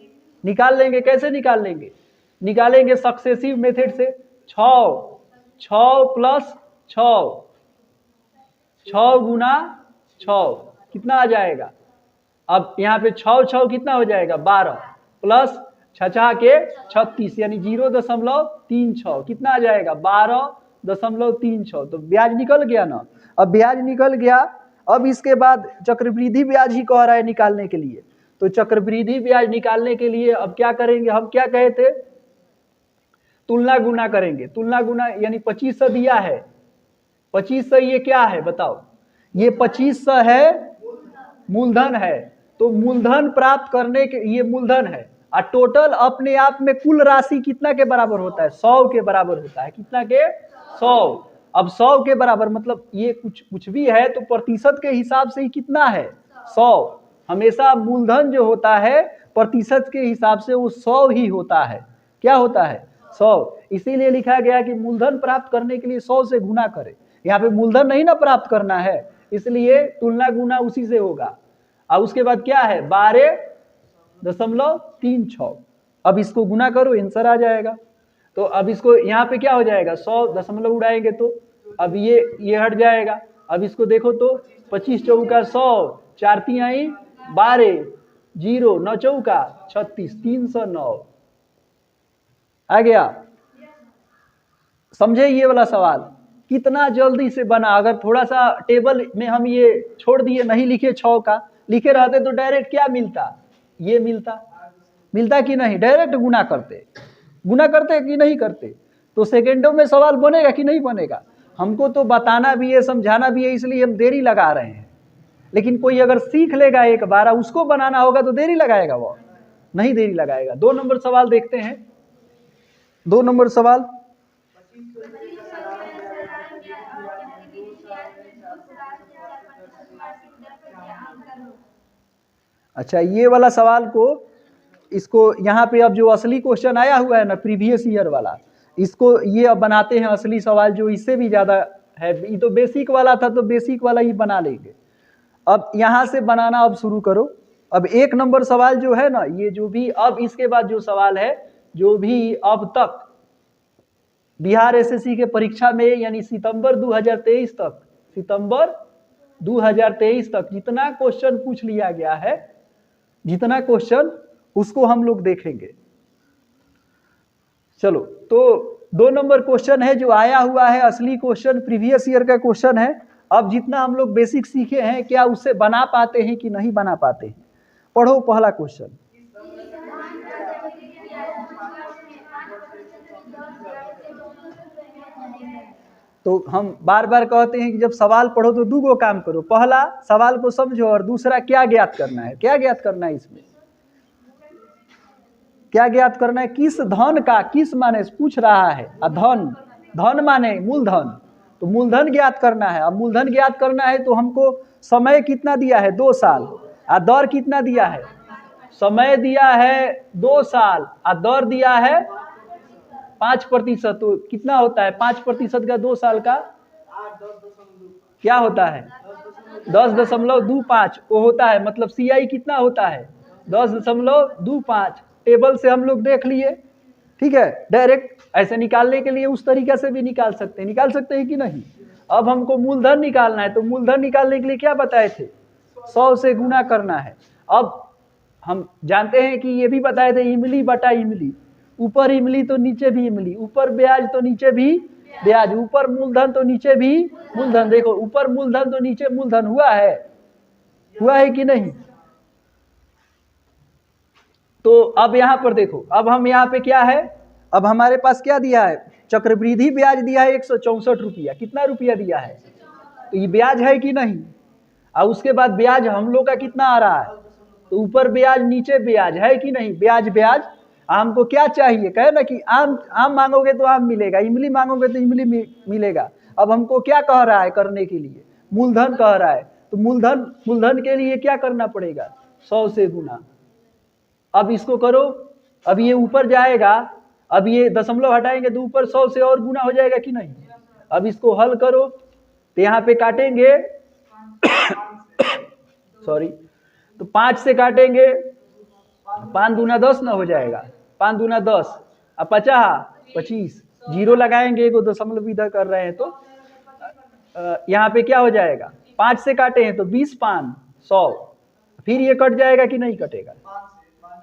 A: निकाल लेंगे, कैसे निकाल लेंगे? निकालेंगे सक्सेसिव मेथड से। 6 प्लस 6 गुना 6 कितना आ जाएगा? अब यहाँ पे 6 कितना हो जाएगा? 12 प्लस छछा के 36 यानी 0.36 कितना आ जाएगा 12.36। तो ब्याज निकल गया ना। अब ब्याज निकल गया, अब इसके बाद चक्रवृद्धि ब्याज ही कह रहा है निकालने के लिए। तो चक्रवृद्धि ब्याज निकालने के लिए अब क्या करेंगे, हम क्या कहे थे, तुलना गुना करेंगे। तुलना गुना यानी 2500 दिया है, 2500 ये क्या है बताओ, ये 2500 है मूलधन है। तो मूलधन प्राप्त करने के ये मूलधन है, और टोटल अपने आप में कुल राशि कितना के बराबर होता है, 100 के बराबर होता है। कितना के 100। अब 100 के बराबर मतलब ये कुछ भी है तो प्रतिशत के हिसाब से ही कितना है 100। हमेशा मूलधन जो होता है प्रतिशत के हिसाब से वो 100 ही होता है। क्या होता है 100। इसीलिए लिखा गया कि मूलधन प्राप्त करने के लिए 100 से गुना करें। यहाँ पे मूलधन नहीं ना प्राप्त करना है, इसलिए तुलना गुना उसी से होगा। और उसके बाद क्या है 12.36। अब इसको गुना करो, आंसर आ जाएगा। तो अब इसको यहाँ पे क्या हो जाएगा 100 दशमलव उड़ाएंगे तो अब ये हट जाएगा। अब इसको देखो तो 25 चौका 100, 4 तिहाई 12, 0 9 चौका 36, 309 आ गया। समझे ये वाला सवाल कितना जल्दी से बना। अगर थोड़ा सा टेबल में हम ये छोड़ दिए, नहीं लिखे 6 का, लिखे रहते तो डायरेक्ट क्या मिलता, ये मिलता कि नहीं, डायरेक्ट गुना करते कि नहीं करते। तो सेकेंडों में सवाल बनेगा कि नहीं बनेगा। हमको तो बताना भी है, समझाना भी है, इसलिए हम देरी लगा रहे हैं। लेकिन कोई अगर सीख लेगा एक बार, उसको बनाना होगा तो देरी लगाएगा, वो नहीं देरी लगाएगा। 2 नंबर सवाल देखते हैं। 2 नंबर सवाल, अच्छा ये वाला सवाल को, इसको यहाँ पे अब जो असली क्वेश्चन आया हुआ है ना प्रीवियस ईयर वाला, इसको ये अब बनाते हैं असली सवाल जो इससे भी ज्यादा है। ये तो बेसिक वाला था तो बेसिक वाला ही बना लेंगे। अब यहाँ से बनाना अब शुरू करो। अब 1 नंबर सवाल जो है ना, ये जो भी अब इसके बाद जो सवाल है, जो भी अब तक बिहार एसएससी के परीक्षा में यानी सितंबर 2023 तक जितना क्वेश्चन पूछ लिया गया है, जितना क्वेश्चन उसको हम लोग देखेंगे। चलो तो 2 नंबर क्वेश्चन है जो आया हुआ है, असली क्वेश्चन प्रीवियस ईयर का क्वेश्चन है। अब जितना हम लोग बेसिक सीखे हैं, क्या उससे बना पाते हैं कि नहीं बना पाते हैं। पढ़ो पहला क्वेश्चन। तो हम बार बार कहते हैं कि जब सवाल पढ़ो तो 2 काम करो। पहला सवाल को समझो और दूसरा क्या ज्ञात करना है। क्या ज्ञात करना है इसमें, क्या ज्ञात करना है, किस धन का, किस माने पूछ रहा है, धन माने मूलधन, तो मूलधन ज्ञात करना है। अब मूलधन ज्ञात करना है तो हमको समय कितना दिया है 2 साल, और दर कितना दिया है, समय दिया है 2 साल और दर दिया है 5%। तो कितना होता है 5% का 2 साल का क्या होता है 10.25 वो होता है। मतलब CI कितना होता है 10.25। टेबल से हम लोग देख लिए, ठीक है। डायरेक्ट ऐसे निकालने के लिए उस तरीके से भी निकाल सकते हैं कि नहीं। अब हमको मूलधन निकालना है, तो मूलधन निकालने के लिए क्या बताए थे 100 से गुना करना है। अब हम जानते हैं कि ये भी बताए थे इमली बटा इमली, ऊपर इमली तो नीचे भी इमली, ऊपर ब्याज तो नीचे भी ब्याज, ऊपर मूलधन तो नीचे भी मूलधन। देखो ऊपर मूलधन तो नीचे मूलधन हुआ है कि नहीं। तो अब यहाँ पर देखो, अब हम यहाँ पे क्या है, अब हमारे पास क्या दिया है, चक्रवृद्धि ब्याज दिया है 164 रुपया। कितना रुपया दिया है, तो ये ब्याज है कि नहीं। और उसके बाद ब्याज हम लोग का कितना आ रहा है, तो ऊपर ब्याज नीचे ब्याज है कि नहीं, ब्याज। हमको क्या चाहिए, कहे ना कि आम मांगोगे तो आम मिलेगा, इमली मांगोगे तो इमली मिलेगा। अब हमको क्या कह रहा है करने के लिए, मूलधन कह रहा है। तो मूलधन के लिए क्या करना पड़ेगा 100 से गुना। अब इसको करो, अब ये ऊपर जाएगा, अब ये दशमलव हटाएंगे तो ऊपर 100 से और गुना हो जाएगा कि नहीं। अब इसको हल करो तो यहाँ पे काटेंगे सॉरी, तो 5 से काटेंगे, 5 दूना 10 ना हो जाएगा, 5 दूना 10 और 25, 0 लगाएंगे, एगो दशमलव इधर कर रहे हैं तो यहाँ पे क्या हो जाएगा, 5 से काटे हैं तो 20 5 100, फिर ये कट जाएगा कि नहीं कटेगा,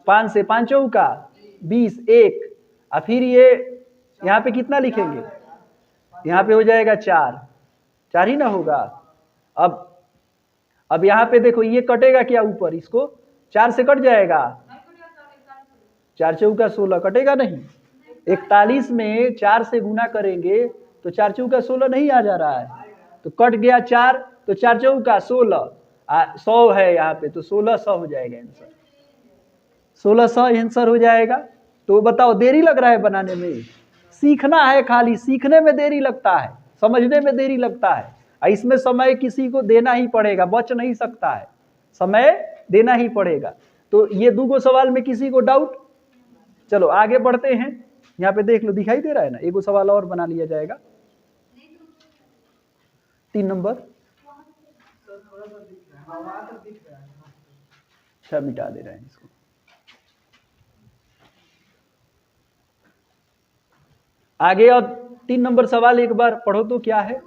A: 5 से 5 चौका 20 1, और फिर ये यहाँ पे कितना लिखेंगे, यहाँ पे हो जाएगा 4 ही ना होगा। अब यहाँ पे देखो ये कटेगा क्या ऊपर, इसको 4 से कट जाएगा, 4 चौका 16 कटेगा नहीं। 41 में 4 से गुना करेंगे तो 4 चौका 16 नहीं आ जा रहा है, तो कट गया 4, तो 4 चौका 16, 100 है यहाँ पे, तो 1600 हो जाएगा आंसर, 1600 आंसर हो जाएगा। तो बताओ देरी लग रहा है बनाने में, सीखना है, खाली सीखने में देरी लगता है, समझने में देरी लगता है, इसमें समय किसी को देना ही पड़ेगा, बच नहीं सकता है, समय देना ही पड़ेगा। तो ये 2 सवाल में किसी को डाउट? चलो आगे बढ़ते हैं, यहाँ पे देख लो दिखाई दे रहा है ना, 1 सवाल और बना लिया जाएगा। 3 नंबर, अच्छा मिटा दे रहे हैं इसको। आगे अब 3 नंबर सवाल एक बार पढ़ो तो क्या है।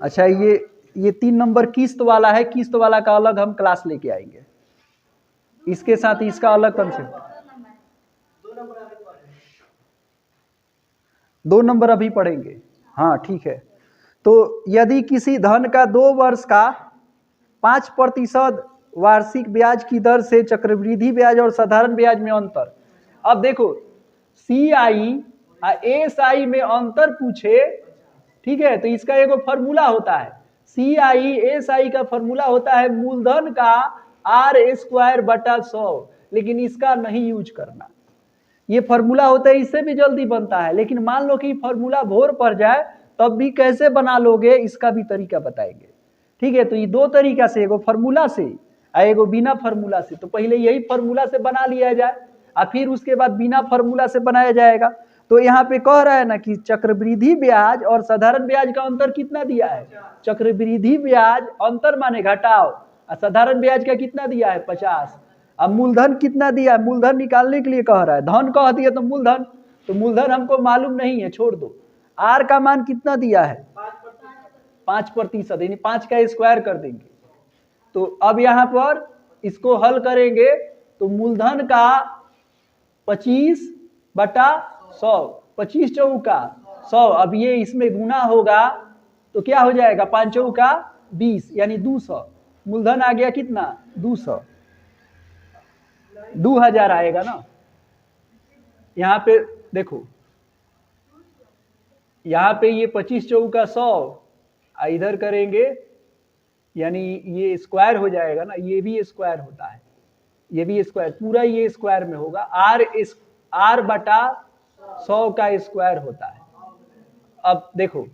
A: अच्छा ये 3 नंबर किस्त वाला है, किस्त वाला का अलग हम क्लास लेके आएंगे, इसके साथ इसका अलग कंसेप्ट। 2 नंबर अभी पढ़ेंगे, हाँ ठीक है। तो यदि किसी धन का 2 वर्ष का 5% वार्षिक ब्याज की दर से चक्रवृद्धि ब्याज और साधारण ब्याज में अंतर, अब देखो CI और SI में अंतर पूछे, ठीक है, तो इसका एक फॉर्मूला होता है, CI SI का फॉर्मूला होता है मूलधन का R²/100, लेकिन इसका नहीं यूज करना, ये फॉर्मूला होता है, इससे भी जल्दी बनता है, लेकिन मान लो कि फॉर्मूला भोर पड़ जाए तब भी कैसे बना लोगे, इसका भी तरीका बताएंगे, ठीक है। तो ये 2 तरीका से, एगो फॉर्मूला से और एगो बिना फॉर्मूला से। तो पहले यही फॉर्मूला से बना लिया जाए और फिर उसके बाद बिना फॉर्मूला से बनाया जाएगा। तो यहाँ पे कह रहा है ना कि चक्रवृद्धि ब्याज और साधारण ब्याज का अंतर कितना दिया है, चक्रवृद्धि ब्याज अंतर माने घटाओ, और साधारण ब्याज का कितना दिया है 50। अब मूलधन कितना दिया है, मूलधन निकालने के लिए कह रहा है, धन कह दिया तो मूलधन हमको मालूम नहीं है, छोड़ दो। आर का मान कितना दिया है 5%, यानी 5 का स्क्वायर कर देंगे। तो अब यहाँ पर इसको हल करेंगे तो मूलधन का 25/100, 25 चौका 100, अब ये इसमें गुना होगा तो क्या हो जाएगा, 5 चौका 20 यानी 200, मूलधन आ गया कितना 200, 2000 आएगा ना। यहाँ पे देखो, यहाँ पे ये 25 चौका 100 इधर करेंगे, यानी ये स्क्वायर हो जाएगा ना, ये भी स्क्वायर होता है, ये भी स्क्वायर, पूरा ये स्क्वायर में होगा, R/100 का स्क्वायर होता है। अब देखो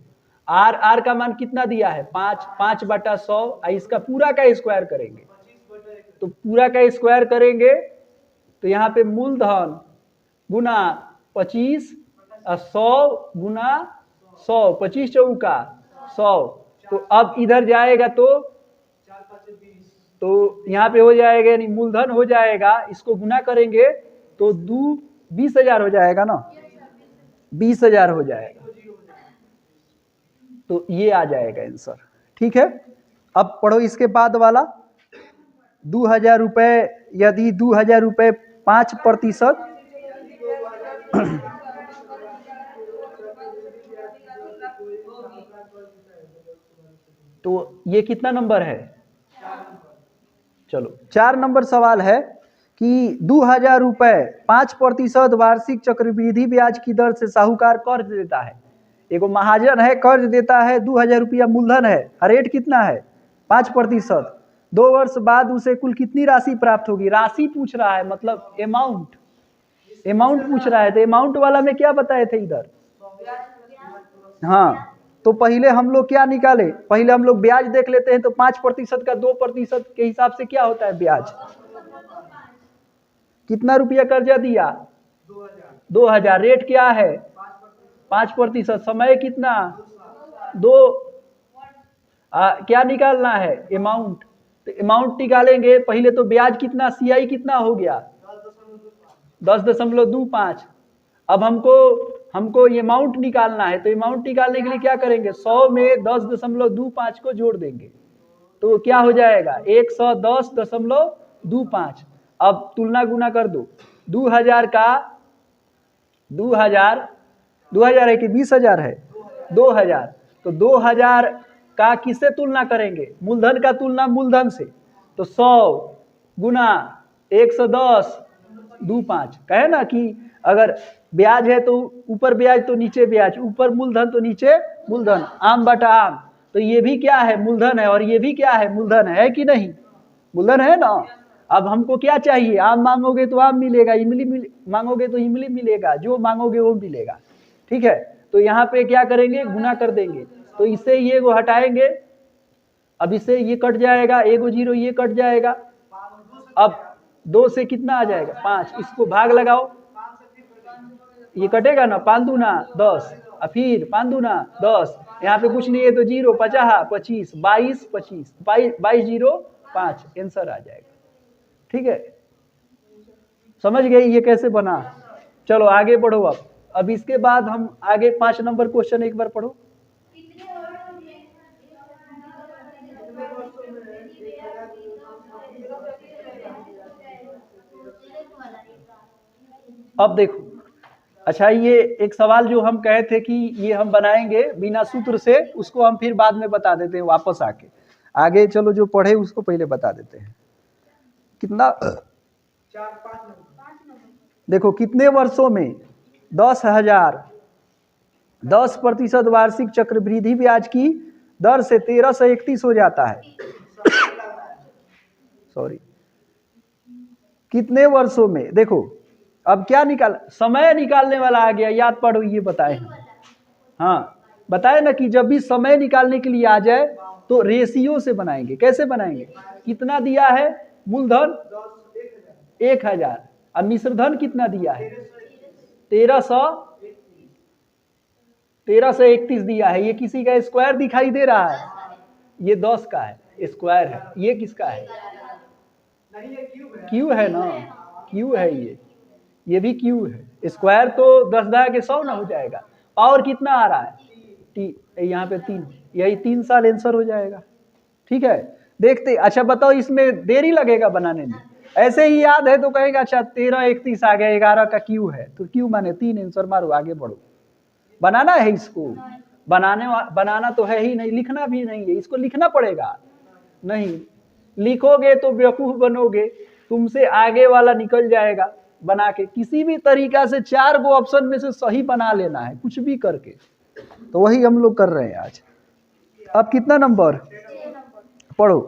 A: R का मान कितना दिया है 5/100, इसका पूरा का स्क्वायर करेंगे, तो पूरा का स्क्वायर करेंगे तो यहाँ पे मूलधन गुना 25 और 100 गुना 100, 25 चौका 100, तो अब इधर जाएगा तो यहाँ पे हो जाएगा, यानी मूलधन हो जाएगा, इसको गुना करेंगे तो 20,000 हो जाएगा ना, 20,000 हो जाएगा, तो ये आ जाएगा आंसर, ठीक है। अब पढ़ो इसके बाद वाला, 2,000 रुपये, यदि 2,000 रुपये 5%, तो ये कितना नंबर है, चलो 4 नंबर सवाल है कि 2,000 रुपये 5% वार्षिक चक्रवृद्धि ब्याज की दर से साहूकार कर्ज देता है, एगो महाजन है कर्ज देता है, 2,000 रुपया मूलधन है, रेट कितना है 5%, 2 वर्ष बाद उसे कुल कितनी राशि प्राप्त होगी, राशि पूछ रहा है, मतलब अमाउंट पूछ रहा है। तो अमाउंट वाला में क्या बताए थे इधर, हाँ, तो पहले हम लोग क्या निकाले, पहले हम लोग ब्याज देख लेते हैं। तो 5% का 2% के हिसाब से क्या होता है ब्याज, कितना रुपया कर्जा दिया 2,000, रेट क्या है 5%, समय कितना 2, क्या निकालना है अमाउंट, तो अमाउंट निकालेंगे पहले, तो ब्याज कितना CI कितना हो गया 10.25। अब हमको हमको ये अमाउंट निकालना है, तो अमाउंट निकालने के लिए क्या करेंगे, 100 में 10.25 को जोड़ देंगे तो क्या हो जाएगा 110.25। अब तुलना गुना कर दो, 2000 का 2000 है कि 20,000 है, 2000, तो 2000 का किससे तुलना करेंगे, मूलधन का तुलना मूलधन से, तो 100 गुना 110.25। कहे ना कि अगर ब्याज है तो ऊपर ब्याज तो नीचे ब्याज, ऊपर मूलधन तो नीचे मूलधन, आम बटा आम, तो ये भी क्या है मूलधन है और ये भी क्या है मूलधन है कि नहीं, मूलधन है ना। अब हमको क्या चाहिए, आम मांगोगे तो आम मिलेगा, इमली मांगोगे तो इमली मिलेगा, जो मांगोगे वो मिलेगा, ठीक है। तो यहाँ पे क्या करेंगे, गुना कर देंगे, तो इससे ये को हटाएंगे, अब इससे ये कट जाएगा, 1 0 ये कट जाएगा, अब 2 से कितना आ जाएगा 5, इसको भाग लगाओ, ये कटेगा ना, 5 दूना 10, और फिर 5 दूना 10, यहाँ पे कुछ नहीं है तो 0, 50, 25, 22, 25, 22 0 5 आंसर आ जाएगा, ठीक है। समझ गए ये कैसे बना। चलो आगे बढ़ो। अब इसके बाद हम आगे 5 नंबर क्वेश्चन एक बार पढ़ो। अब देखो, अच्छा ये एक सवाल जो हम कहे थे कि ये हम बनाएंगे बिना सूत्र से, उसको हम फिर बाद में बता देते हैं वापस आके। आगे चलो जो पढ़े उसको पहले बता देते हैं। कितना 4-5 देखो, कितने वर्षों में 10,000 10% वार्षिक चक्रवृद्धि ब्याज की दर से 1331 हो जाता है। सॉरी, कितने वर्षों में, देखो अब क्या निकाल, समय निकालने वाला आ गया, याद पढ़ो, ये बताए हाँ, बताए ना कि जब भी समय निकालने के लिए आ जाए तो रेशियो से बनाएंगे। कैसे बनाएंगे, कितना दिया है मूलधन 1000, अब मिश्रधन कितना दिया है 1331 दिया है। ये किसी का स्क्वायर दिखाई दे रहा है, ये 10 का है, स्क्वायर है, ये किसका है, क्यू है ना, क्यू है, ये भी क्यू है, स्क्वायर तो 10 के 100 ना हो जाएगा। पावर कितना आ रहा है यहाँ पे 3, यही 3 साल आंसर हो जाएगा, ठीक है। देखते, अच्छा बताओ इसमें देरी लगेगा बनाने में, ऐसे ही याद है तो कहेगा अच्छा 1331 आ गया, 11 का क्यू है तो क्यू माने 3, आंसर मारो, आगे बढ़ो। बनाना है इसको, बनाना तो है ही नहीं, लिखना भी नहीं है, इसको लिखना पड़ेगा, नहीं लिखोगे तो बेवकूफ बनोगे, तुमसे आगे वाला निकल जाएगा। बना के किसी भी तरीका से 4 गो ऑप्शन में से सही बना लेना है, कुछ भी करके, तो वही हम लोग कर रहे हैं आज। अब कितना नंबर पढ़ो,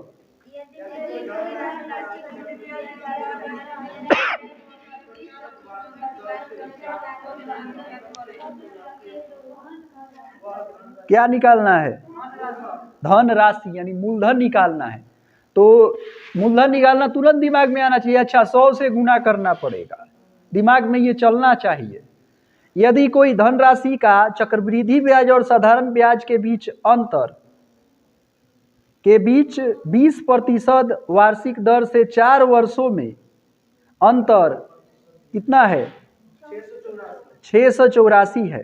A: क्या निकालना है, धन राशि यानी मूलधन निकालना है। तो मूलधन निकालना तुरंत दिमाग में आना चाहिए, अच्छा 100 से गुना करना पड़ेगा, दिमाग में ये चलना चाहिए। यदि कोई धनराशि का चक्रवृद्धि ब्याज और साधारण ब्याज के बीच अंतर के बीच 20% वार्षिक दर से 4 वर्षों में अंतर कितना है 684 है,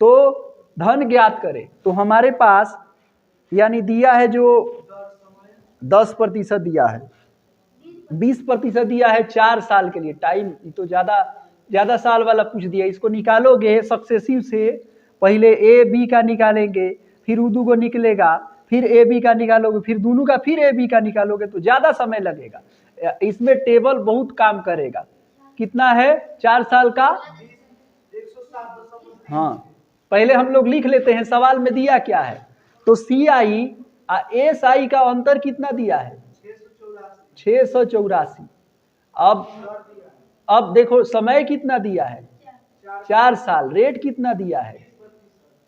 A: तो धन ज्ञात करें। तो हमारे पास यानी दिया है जो 10% दिया है, 20% दिया है 4 साल के लिए टाइम, तो ज्यादा साल वाला पूछ दिया। इसको निकालोगे सक्सेसिव से, पहले ए बी का निकालेंगे, फिर उदू को निकलेगा, फिर ए बी का निकालोगे, फिर दोनों का फिर ए बी का निकालोगे, तो ज्यादा समय लगेगा। इसमें टेबल बहुत काम करेगा। कितना है 4 साल का, हाँ पहले हम लोग लिख लेते हैं सवाल में दिया क्या है। तो सी आई एस आई का अंतर कितना दिया है 684। अब देखो समय कितना दिया है 4 साल, रेट कितना दिया है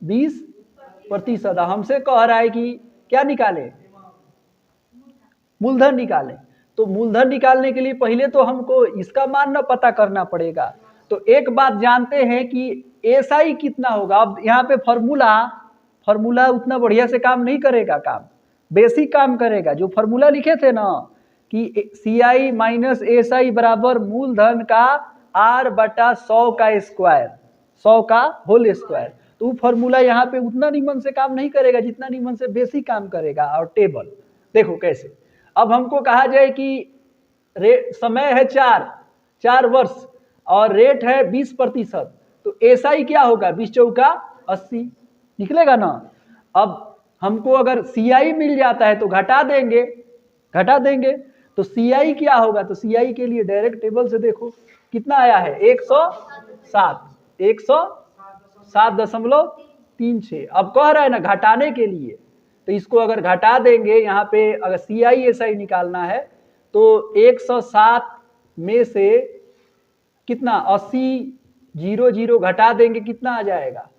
A: 20%। हमसे कह रहा है कि क्या निकाले, मूलधन निकाले। तो मूलधन निकालने के लिए पहले तो हमको इसका मान न पता करना पड़ेगा। तो एक बात जानते हैं कि एसआई कितना होगा। अब यहाँ पे फॉर्मूला उतना बढ़िया से काम नहीं करेगा, काम बेसिक काम करेगा। जो फॉर्मूला लिखे थे ना कि सी आई माइनस एस आई बराबर मूलधन का R/100 का स्क्वायर, 100 का होल स्क्वायर। तो वो फॉर्मूला यहाँ पे उतना निमन से काम नहीं करेगा जितना निमन से बेसिक काम करेगा। और टेबल देखो कैसे, अब हमको कहा जाए कि समय है 4 वर्ष और रेट है 20%, तो ऐसा ही क्या होगा, 20 चौका 80 निकलेगा ना। अब हमको अगर CI मिल जाता है तो घटा देंगे, तो CI क्या होगा, तो CI के लिए डायरेक्ट टेबल से देखो कितना आया है, 107.36। अब कह रहा है ना घटाने के लिए, तो इसको अगर घटा देंगे यहाँ पे, अगर CI SI निकालना है तो 107 में से कितना 80 0 घटा देंगे, कितना आ जाएगा,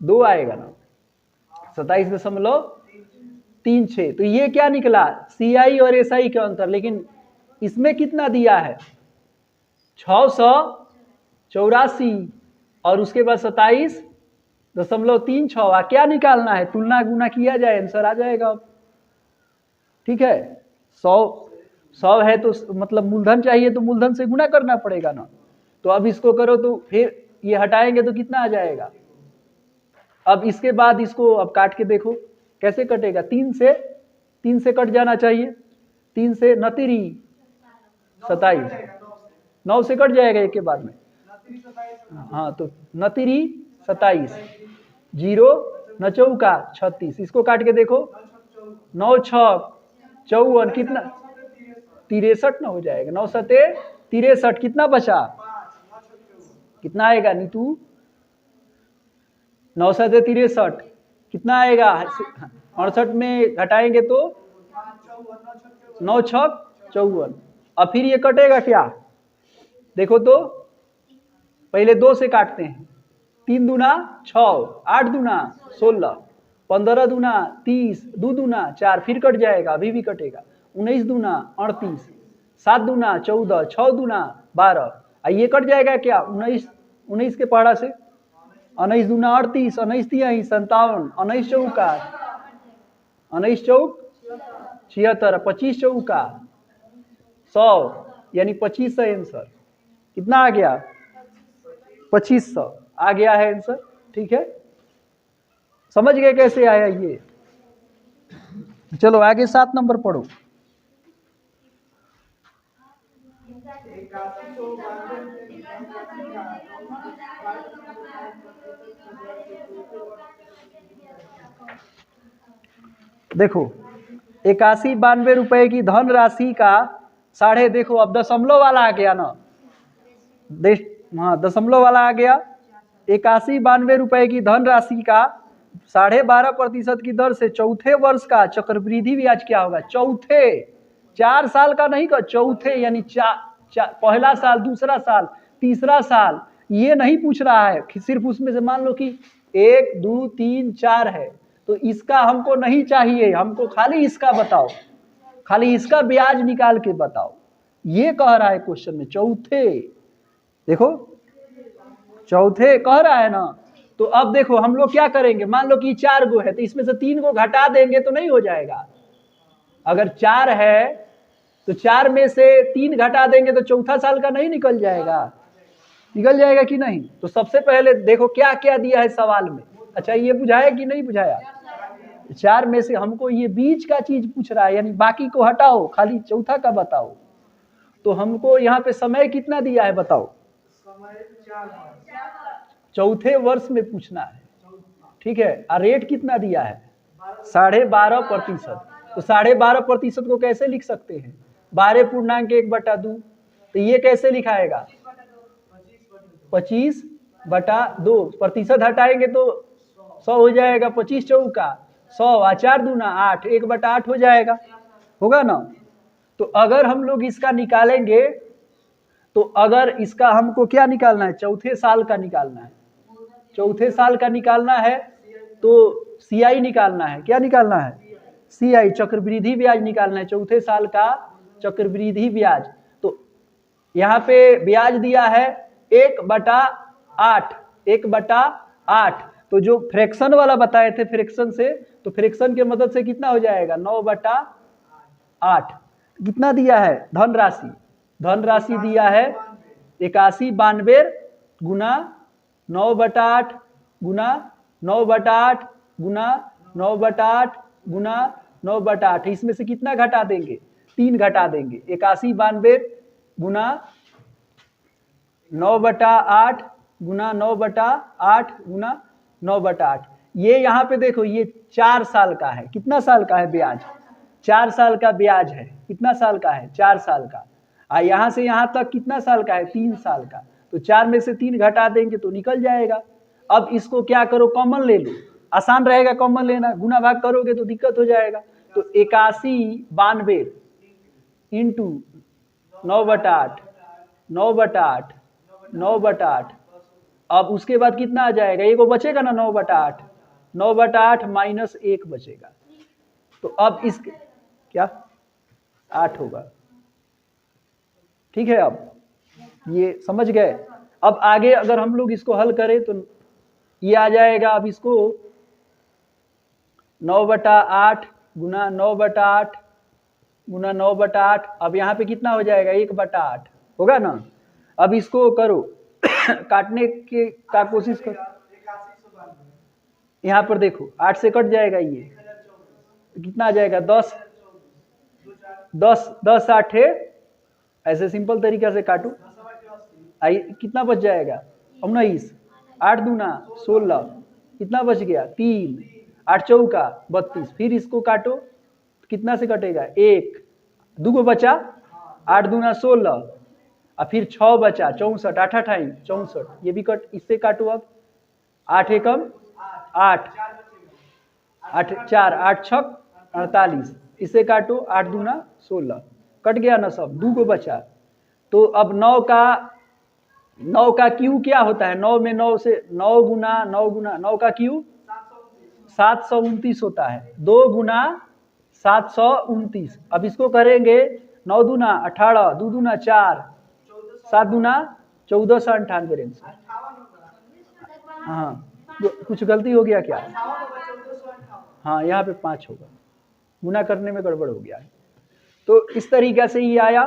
A: 2 आएगा ना, 27.36। तो ये क्या निकला, CI और SI के अंतर। लेकिन इसमें कितना दिया है, 684 और उसके बाद 27.36। क्या निकालना है, तुलना गुना किया जाए, आंसर आ जाएगा। ठीक है, 100 है तो मतलब मूलधन चाहिए तो मूलधन से गुना करना पड़ेगा ना। तो अब इसको करो तो फिर ये हटाएंगे तो कितना आ जाएगा। अब इसके बाद इसको अब काट के देखो कैसे कटेगा, 3 से कट जाना चाहिए, 3 से 9 27, 9 से कट जाएगा एक के बाद में। हाँ तो 9 27, 0 9 चौका 36, इसको काट के देखो, 9 6 54, कितना 63 ना हो जाएगा, 9 7 63, कितना बचा, कितना आएगा नीतू, 9 7 63 कितना आएगा, 68 में घटाएंगे तो 9 6 54। अब फिर ये कटेगा क्या, देखो तो पहले 2 से काटते हैं, 3 दूना 6, 8 दूना 16, 15 दूना 30, 2 दूना 4, फिर कट जाएगा, अभी भी कटेगा, 19 दूना 38, 7 दूना 14, 6 दूना 12, ये कट जाएगा क्या, 19 के पहाड़ा से, 19 दूना 38, 19 तिहाई 57, 19 चौका 19 चौक 76, 25 चौका 100, यानी 2500 आंसर। कितना आ गया, 2500 आ गया है आंसर। ठीक है, समझ गए कैसे आया ये। चलो आगे 7 नंबर पढ़ो। देखो 81-92 रुपए की धन राशि का साढ़े, देखो अब दशमलव वाला आ गया ना, हाँ दशमलव वाला आ गया। 81-92 रुपए की धन राशि का 12.5% की दर से चौथे वर्ष का चक्रवृद्धि ब्याज क्या होगा, चौथे, 4 साल का नहीं कर, चौथे यानी पहला साल, दूसरा साल, तीसरा साल, ये नहीं पूछ रहा है, सिर्फ उसमें से मान लो कि 1 2 3 4 है, तो इसका हमको नहीं चाहिए, हमको खाली इसका बताओ, खाली इसका ब्याज निकाल के बताओ, ये कह रहा है क्वेश्चन में। चौथे, देखो चौथे कह रहा है ना, तो अब देखो हम लोग क्या करेंगे, मान लो कि 4 गो है तो इसमें से 3 को घटा देंगे तो नहीं हो जाएगा। अगर 4 है तो 4 में से 3 घटा देंगे तो चौथा साल का नहीं निकल जाएगा, निकल जाएगा कि नहीं। तो सबसे पहले देखो क्या क्या दिया है सवाल में, अच्छा ये बुझाया कि नहीं बुझाया, 4 में से हमको ये बीच का चीज पूछ रहा है, यानी बाकी को हटाओ, खाली चौथा का बताओ। तो हमको यहाँ पे समय कितना दिया है बताओ, चौथे वर्ष में पूछना है। ठीक है, और रेट कितना दिया है, 12.5%। तो 12.5% को कैसे लिख सकते हैं, 12.1/2, तो ये कैसे लिखाएगा, 25/2, प्रतिशत हटाएंगे तो 100 हो जाएगा, 25 चौका 100, 4 दूना 8, 1/8 हो जाएगा, होगा ना। तो अगर हम लोग इसका निकालेंगे, तो अगर इसका हमको क्या निकालना है, चौथे साल का निकालना है, चौथे साल का निकालना है तो CI निकालना है, क्या निकालना है, CI चक्रवृद्धि ब्याज निकालना है, चौथे साल का चक्रवृद्धि ब्याज। तो यहाँ पे ब्याज दिया है 1/8, 1/8, तो जो फ्रैक्शन वाला बताए थे फ्रैक्शन से, तो फ्रैक्शन के मदद से कितना हो जाएगा, 9/8। कितना दिया है धनराशि, धनराशि दिया है 81 92 गुना 9/8 गुना 9/8 गुना 9/8 गुना 9/8। इसमें से कितना घटा देंगे? 3 घटा देंगे। 81 92 गुना 9/8 गुना 9/8 गुना 9/8। ये यहाँ पे देखो, ये 4 साल का है। कितना साल का है ब्याज? 4 साल का ब्याज है। कितना साल का है? 4 साल का। यहाँ से यहाँ तक कितना साल का है? 3 साल का। तो 4 में से 3 घटा देंगे तो निकल जाएगा। अब इसको क्या करो, कॉमन ले लो, आसान रहेगा कॉमन लेना। गुना भाग करोगे तो दिक्कत हो जाएगा। तो 81 92 इंटू 9/8 9/8 9/8। अब उसके बाद कितना आ जाएगा? एगो बचेगा ना 9/8। 9/8 माइनस 1 बचेगा। तो अब इस क्या 8 होगा। ठीक है, अब ये समझ गए। अब आगे अगर हम लोग इसको हल करें तो ये आ जाएगा। अब इसको 9/8 गुना 9/8 गुना 9/8। अब यहाँ पे कितना हो जाएगा? 1/8 होगा ना। अब इसको करो काटने के का कोशिश करो। यहाँ पर देखो 8 से कट जाएगा, ये तो कितना आ जाएगा? 10 10 10 8 है। ऐसे सिंपल तरीका से काटो। कितना बच जाएगा? 19। 8 दूना 16। कितना बच गया? 3। 8 चौका 32। फिर इसको काटो, कितना से कटेगा? 1 2 बचा। 8 दूना 16 और फिर 6 बचा 64। 8 8 64। ये भी कट, इससे काटो। अब 8 एकम 8 8 4 8 छक 48। इसे काटो। 8 दूना 16। कट गया ना सब। 2 बचा। तो अब 9 का क्यू क्या होता है? 9 में 9 से 9 गुना 9 का क्यू 729 होता है। 2 गुना 729। अब इसको करेंगे 9 दूना 18 2 दूना 4 7 दूना 1498। हाँ, कुछ गलती हो गया क्या? हाँ, यहाँ पे 5 होगा, गुना करने में गड़बड़ हो गया है। तो इस तरीका से ये आया।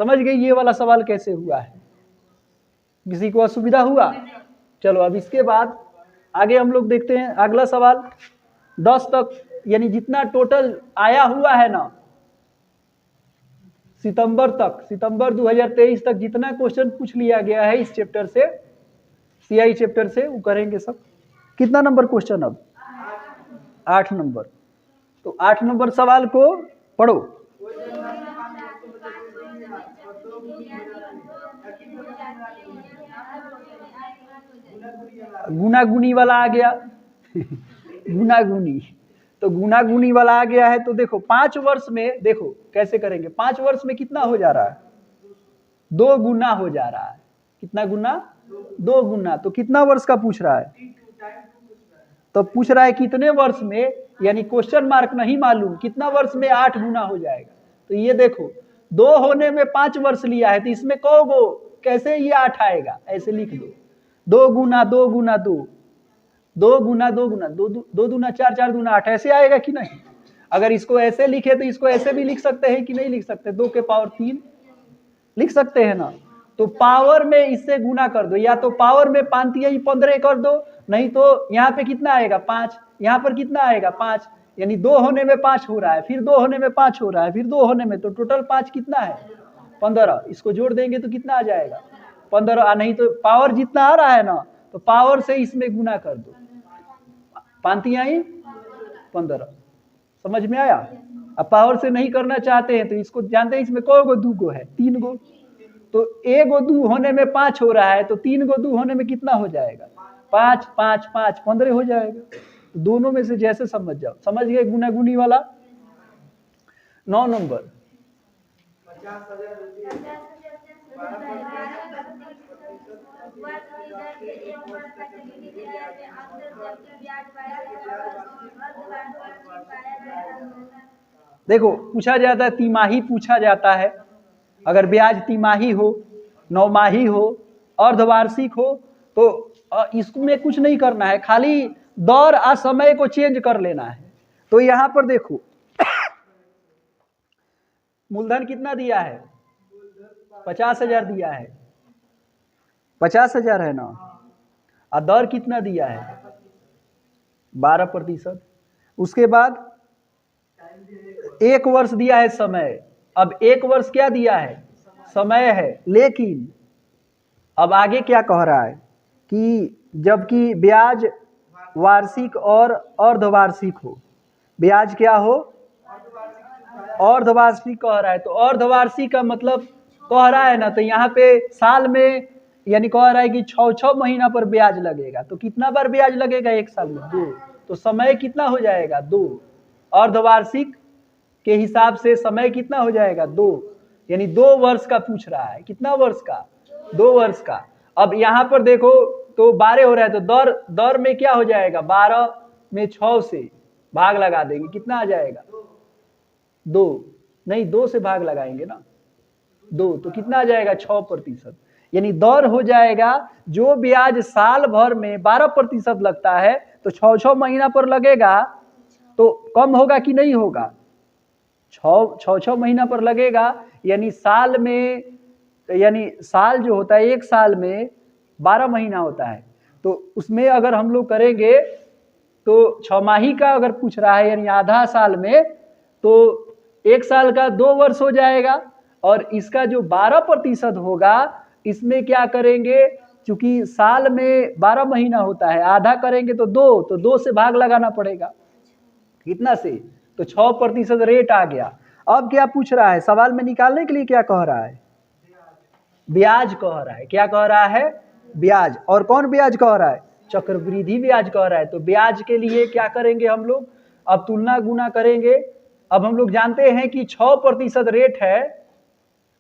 A: समझ गए ये वाला सवाल कैसे हुआ है? किसी को असुविधा हुआ? चलो अब इसके बाद आगे हम लोग देखते हैं अगला सवाल। 10 तक यानी जितना टोटल आया हुआ है ना, सितंबर 2023 तक जितना क्वेश्चन पूछ लिया गया है इस चैप्टर से, सीआई चैप्टर से, वो करेंगे सब। कितना नंबर क्वेश्चन? अब 8 नंबर। तो 8 नंबर सवाल को पढ़ो। गुनागुनी वाला आ गया गुनागुनी। तो गुनागुनी वाला आ गया है। तो देखो 5 वर्ष में देखो कैसे करेंगे। 5 वर्ष में कितना हो जा रहा है? 2 गुना हो जा रहा है। कितना गुना? 2 गुना। तो कितना वर्ष का पूछ रहा है? तो पूछ रहा है कितने वर्ष में, यानी क्वेश्चन मार्क नहीं मालूम, कितना वर्ष में 8 गुना हो जाएगा। तो ये देखो 2 होने में 5 वर्ष लिया है, तो इसमें कहोगो कैसे ये 8 आएगा? ऐसे लिख दो। 2 गुना 2 गुना 2 2 गुना 2 गुना 2 2 दूना 4 4 दूना 8 ऐसे आएगा कि नहीं? अगर इसको ऐसे लिखे तो इसको ऐसे भी लिख सकते हैं कि नहीं लिख सकते? 2 के पावर 3 लिख सकते हैं ना। तो पावर में इससे गुना कर दो, या तो पावर में 5 15 कर दो, नहीं तो यहाँ पे कितना आएगा? 5। यहाँ पर कितना आएगा? 5। यानी 2 होने में 5 हो रहा है, फिर 2 होने में 5 हो रहा है, फिर 2 होने में, तो टोटल 5 कितना है? 15। इसको जोड़ देंगे तो कितना आ जाएगा? 15। नहीं तो पावर जितना आ रहा है ना, तो पावर से इसमें गुना कर दो। 5 15। समझ में आया? अब पावर से नहीं करना चाहते हैं तो इसको जानते हैं इसमें कौ गो? 2 गो है, 3 गो। तो 1 गो 2 होने में 5 हो रहा है, तो 3 गो 2 होने में कितना हो जाएगा? 5 5 5 15 हो जाएगा। तो दोनों में से जैसे समझ जाओ। समझ गए गुनागुनी वाला? 9 नंबर। देखो पूछा जाता है, तिमाही पूछा जाता है। अगर ब्याज तिमाही हो, 9माही हो, अर्धवार्षिक हो, तो इसमें कुछ नहीं करना है, खाली दौर और समय को चेंज कर लेना है। तो यहाँ पर देखो मूलधन कितना दिया है? 50,000 दिया है। 50,000 है ना। और दर कितना दिया है? 12%। उसके बाद 1 वर्ष दिया है समय। अब 1 वर्ष क्या दिया है? समय है। लेकिन अब आगे क्या कह रहा है कि जबकि ब्याज वार्षिक और अर्धवार्षिक हो, ब्याज क्या हो? अर्धवार्षिक कह रहा है। तो अर्धवार्षिक का मतलब कह रहा है ना, तो यहाँ पे साल में यानी कह रहा है कि 6 महीना पर ब्याज लगेगा। तो कितना बार ब्याज लगेगा 1 साल में? 2। तो समय कितना हो जाएगा? 2। अर्धवार्षिक के हिसाब से समय कितना हो जाएगा? 2। यानी 2 वर्ष का पूछ रहा है। कितना वर्ष का? 2 वर्ष का। अब यहाँ पर देखो तो 12 हो रहा है, तो दर में क्या हो जाएगा? 12 में 6 से भाग लगा देंगे, कितना आ जाएगा? 2 नहीं, 2 से भाग लगाएंगे ना, 2 तो कितना आ जाएगा? 6%। यानी दर हो जाएगा जो ब्याज साल भर में 12% लगता है, तो 6 महीना पर लगेगा तो कम होगा कि नहीं होगा? 6 महीना पर लगेगा। यानी साल में, यानी साल जो होता है 1 साल में 12 महीना होता है, तो उसमें अगर हम लोग करेंगे तो 6 माही का अगर पूछ रहा है, यानी आधा साल में, तो 1 साल का 2 वर्ष हो जाएगा। और इसका जो 12% होगा, इसमें क्या करेंगे? चूंकि साल में 12 महीना होता है, आधा करेंगे तो 2, तो 2 से भाग लगाना पड़ेगा। कितना से? तो 6% रेट आ गया। अब क्या पूछ रहा है सवाल में निकालने के लिए? क्या कह रहा है? ब्याज कह रहा है। क्या कह रहा है? ब्याज। और कौन ब्याज कह रहा है? चक्रवृद्धि ब्याज कह रहा है। तो ब्याज के लिए क्या करेंगे हम लोग? अब तुलना गुना करेंगे। अब हम लोग जानते हैं कि 6% रेट है,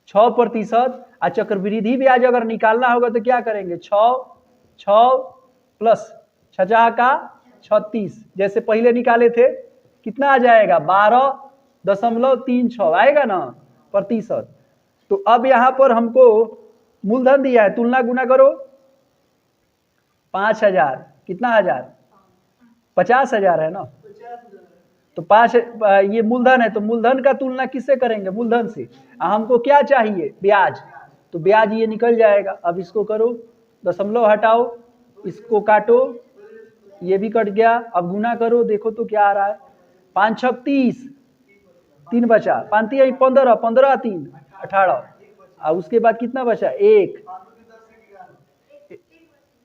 A: 6%। और चक्रवृद्धि ब्याज अगर निकालना होगा तो क्या करेंगे? 6 प्लस 6 का 36, जैसे पहले निकाले थे, कितना आ जाएगा? 12.36 आएगा ना प्रतिशत। तो अब यहाँ पर हमको मूलधन दिया है, तुलना गुना करो। 5,000 कितना हजार? 50,000 है ना। तो 5 ये मूलधन है, तो मूलधन का तुलना किससे करेंगे? मूलधन से। हमको क्या चाहिए? ब्याज। तो ब्याज ये निकल जाएगा। अब इसको करो, दशमलव हटाओ, इसको काटो, ये भी कट गया। अब गुना करो, देखो तो क्या आ रहा है? 5 6 30, 3 बचा, 5 3 15, 15 3 18। और उसके बाद कितना बचा? 1।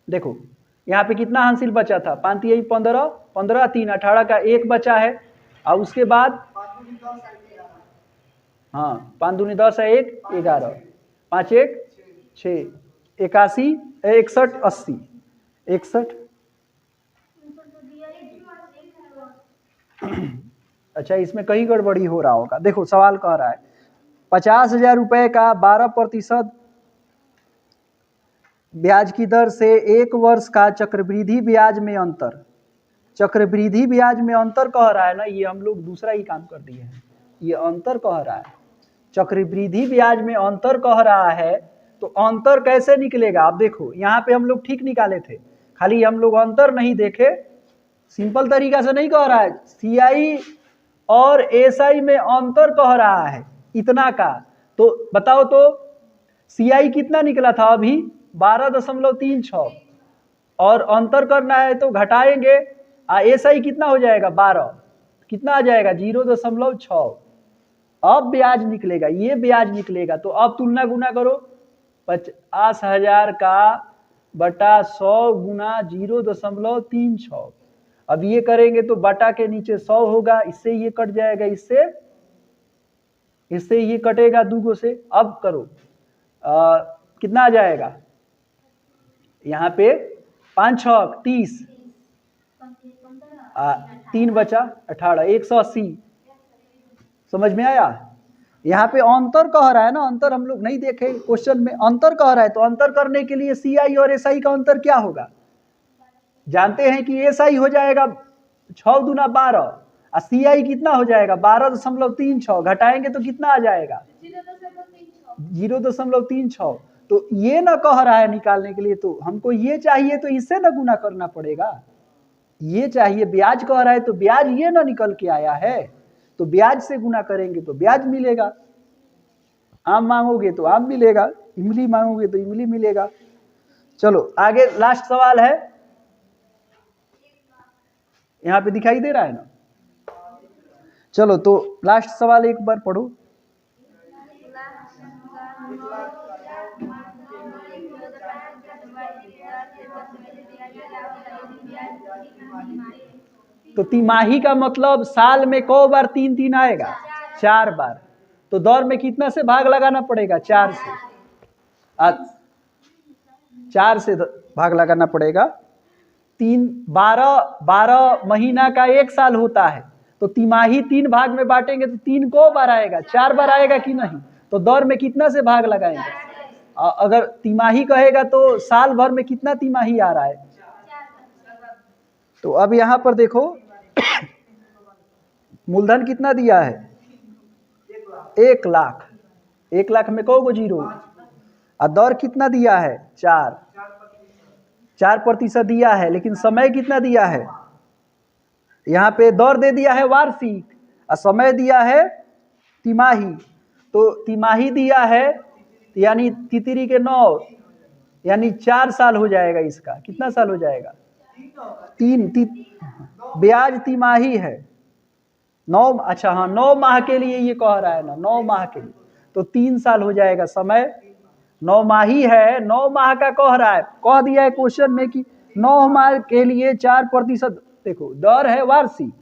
A: देखो यहाँ पे कितना हासिल बचा था? 5 3 15, 15 3 18 का 1 बचा है। और उसके बाद हाँ, 5 दूनी 10 है, 1 11, 5 1 6, 81 61 80 61। अच्छा, इसमें कहीं गड़बड़ी हो रहा होगा। देखो सवाल कह रहा है 50,000 रुपए का 12% ब्याज की दर से 1 वर्ष का चक्रवृद्धि ब्याज में अंतर। चक्रवृद्धि ब्याज में अंतर कह रहा है ना, ये हम लोग दूसरा ही काम कर दिए हैं। ये अंतर कह रहा है, चक्रवृद्धि ब्याज में अंतर कह रहा है। तो अंतर कैसे निकलेगा? आप देखो यहाँ पे हम लोग ठीक निकाले थे, खाली हम लोग अंतर नहीं देखे, सिंपल तरीका से नहीं कह रहा है। सीआई और एसआई में अंतर कह रहा है इतना का। तो बताओ तो सीआई कितना निकला था अभी? 12.36। और अंतर करना है तो घटाएंगे। एसआई कितना हो जाएगा? 12। कितना आ जाएगा? 0.6। अब ब्याज निकलेगा, ये ब्याज निकलेगा। तो अब तुलना गुना करो, 50,000 का बटा 100 गुना 0.36। अब ये करेंगे तो बटा के नीचे 100 होगा, इससे ये कट जाएगा, इससे ये कटेगा 2 से। अब करो कितना आ जाएगा? यहाँ पे 5 6 30, 3 बचा 18, 180। समझ में आया? यहाँ पे अंतर कह रहा है ना, अंतर हम लोग नहीं देखे क्वेश्चन में, अंतर कह रहा है। तो अंतर करने के लिए सीआई और एसआई का अंतर क्या होगा? जानते हैं कि एसआई हो जाएगा 6 दूना 12, और सीआई कितना हो जाएगा? 12.36। घटाएंगे तो कितना आ जाएगा? 0.36। तो ये ना कह रहा है निकालने के लिए, तो हमको ये चाहिए, तो इससे ना गुना करना पड़ेगा। ये चाहिए, ब्याज कह रहा है तो ब्याज ये ना निकल के आया है, तो ब्याज से गुना करेंगे तो ब्याज मिलेगा। आम मांगोगे तो आम मिलेगा, इमली मांगोगे तो इमली मिलेगा। चलो आगे लास्ट सवाल है, यहां पे दिखाई दे रहा है ना। चलो तो लास्ट सवाल एक बार पढ़ो। तो तिमाही का मतलब साल में क बार 3 आएगा? 4 बार। तो दौर में कितना से भाग लगाना पड़ेगा? 4 से। 4 से भाग लगाना पड़ेगा। 12 महीना का 1 साल होता है, तो तिमाही 3 भाग में बांटेंगे तो 3 को बार आएगा? 4 बार आएगा कि नहीं? तो दौर में कितना से भाग लगाएंगे? अगर तिमाही कहेगा तो साल भर में कितना तिमाही आ रहा है? तो अब यहां पर देखो मूलधन कितना दिया है? 1 लाख। 1 लाख में कौ गो जीरो? और दौर कितना दिया है? 4% दिया है, लेकिन समय कितना दिया है? यहाँ पे दौर दे दिया है वार्षिक और समय दिया है तिमाही। तो तिमाही दिया है यानी तितरी के 9, यानी 4 साल हो जाएगा इसका। कितना साल हो जाएगा? 3 ब्याज तिमाही है 9। अच्छा हाँ, 9 माह के लिए ये कह रहा है ना, 9 माह के लिए, तो 3 साल हो जाएगा। समय 9 माह ही है, 9 माह का कह रहा है, कह दिया है क्वेश्चन में कि 9 माह के लिए 4%। देखो दर है वार्षिक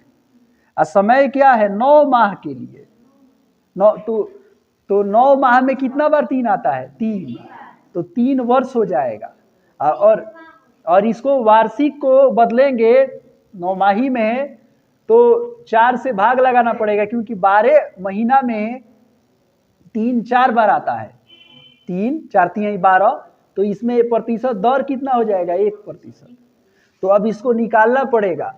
A: और समय क्या है? 9 माह के लिए। 9 तो 9 माह में कितना बार 3 आता है? 3। तो 3 वर्ष हो जाएगा। और इसको वार्षिक को बदलेंगे 9 माही में तो 4 से भाग लगाना पड़ेगा, क्योंकि 12 महीना में 3 4 बार आता है। 3 4 3 12, तो इसमें प्रतिशत दर कितना हो जाएगा? 1%। तो अब इसको निकालना पड़ेगा।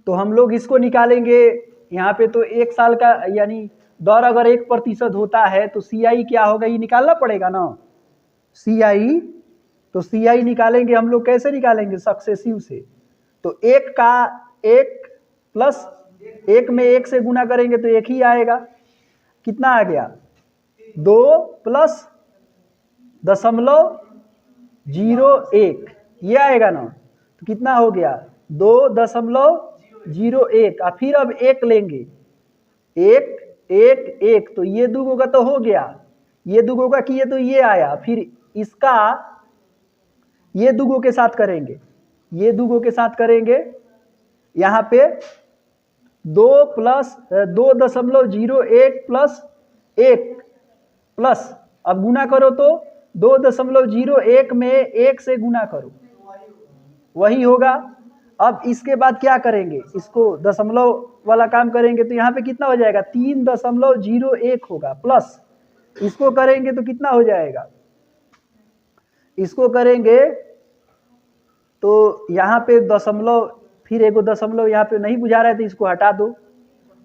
A: तो हम लोग इसको निकालेंगे यहाँ पे। तो 1 साल का यानी दर अगर 1% होता है तो CI क्या होगा? ये निकालना पड़ेगा ना CI। तो CI निकालेंगे हम लोग, कैसे निकालेंगे? सक्सेसिव से। तो 1 का 1 प्लस 1 में 1 से गुना करेंगे तो 1 ही आएगा। कितना आ गया? 2 प्लस 0.01 ये आएगा ना। तो कितना हो गया? 2.01। और फिर अब 1 लेंगे, 1 1 1, तो ये दुगो का तो हो गया, ये दुगो का किए तो ये आया। फिर इसका ये दुगो के साथ करेंगे, ये दुगो के साथ करेंगे। यहाँ पे 2 प्लस 2.01 प्लस 1 प्लस, अब गुना करो तो 2.01 में 1 से गुना करो, वही होगा। अब इसके बाद क्या करेंगे? इसको दशमलव वाला काम करेंगे तो यहाँ पे कितना हो जाएगा? 3.01 होगा, प्लस इसको करेंगे तो कितना हो जाएगा? इसको करेंगे तो यहाँ पे दशमलव, फिर एगो दशमलव यहाँ पे नहीं बुझा रहा है तो इसको हटा दो।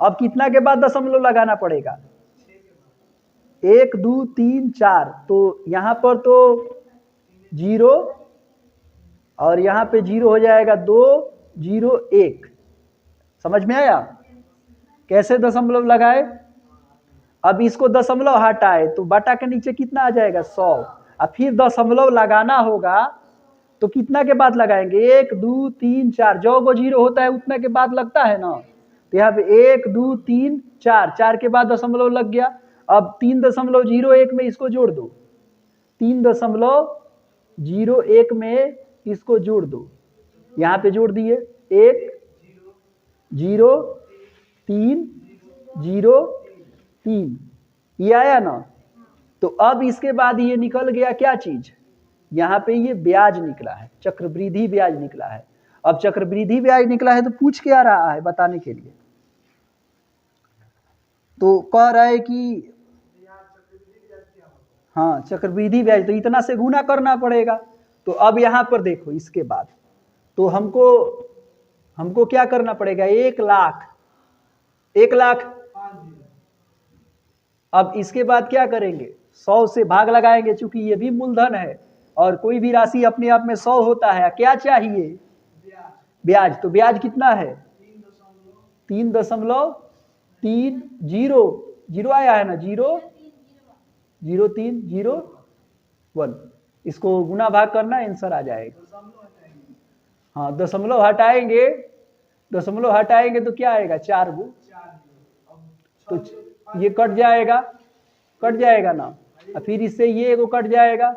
A: अब कितना के बाद दशमलव लगाना पड़ेगा? 1 2 3 4। तो यहाँ पर तो 0 और यहाँ पे 0 हो जाएगा 2 0 1। समझ में आया कैसे दशमलव लगाए? अब इसको दशमलव हटाए तो बटा के नीचे कितना आ जाएगा? 100। और फिर दशमलव लगाना होगा तो कितना के बाद लगाएंगे? 1 2 3 4, जो को 0 होता है उतना के बाद लगता है ना। तो यहाँ पे 1 2 3 4, 4 के बाद दशमलव लग गया। अब 3.01 में इसको जोड़ दो, 3.01 में इसको जोड़ दो। यहाँ पे जोड़ दिए 1 0 3 0 3, ये आया ना। तो अब इसके बाद ये निकल गया क्या चीज? यहाँ पे ये ब्याज निकला है, चक्रवृद्धि ब्याज निकला है। अब चक्रवृद्धि ब्याज निकला है तो पूछ क्या रहा है बताने के लिए? तो कह रहा है कि हाँ चक्रवृद्धि ब्याज, तो इतना से गुना करना पड़ेगा। तो अब यहाँ पर देखो इसके बाद तो हमको क्या करना पड़ेगा? 1 लाख 1 लाख। अब इसके बाद क्या करेंगे? 100 से भाग लगाएंगे, चूंकि ये भी मूलधन है और कोई भी राशि अपने आप में 100 होता है। क्या चाहिए? ब्याज। तो ब्याज कितना है? 3.30 आया है ना, 0 0 3 0 1। इसको गुना भाग करना, आंसर आ जाएगा। हाँ, दशमलव हटाएंगे, दशमलव हटाएंगे तो क्या आएगा, 4 गो, तो ये कट जाएगा, कट जाएगा ना, और फिर इससे ये एगो कट जाएगा,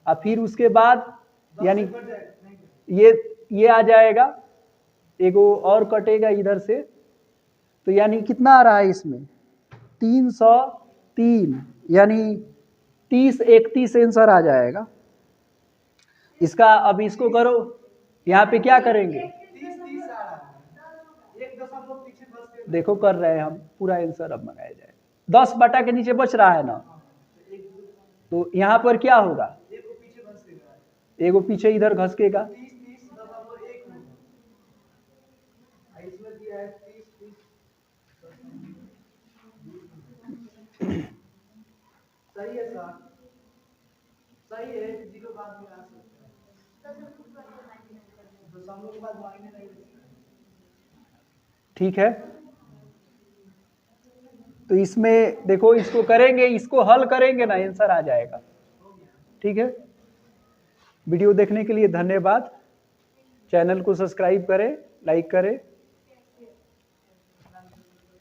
A: और फिर उसके बाद यानी ये आ जाएगा, एगो और कटेगा इधर से, तो यानी कितना आ रहा है इसमें 303, यानी 30 31 आंसर आ जाएगा इसका। अब इसको करो, यहाँ पे क्या करेंगे, देखो कर रहे हैं हम, पूरा आंसर अब मंगाया जाए। 10 बटा के नीचे बच रहा है ना, तो यहाँ पर क्या होगा, एगो पीछे इधर घसकेगा,
B: सही है सर, सही है, जीरो बाद में आ सकता है, दशमलव के बाद मायने नहीं।
A: ठीक है, तो इसमें देखो, इसको करेंगे, इसको हल करेंगे ना, आंसर आ जाएगा। ठीक है, वीडियो देखने के लिए धन्यवाद। चैनल को सब्सक्राइब करें, लाइक करें।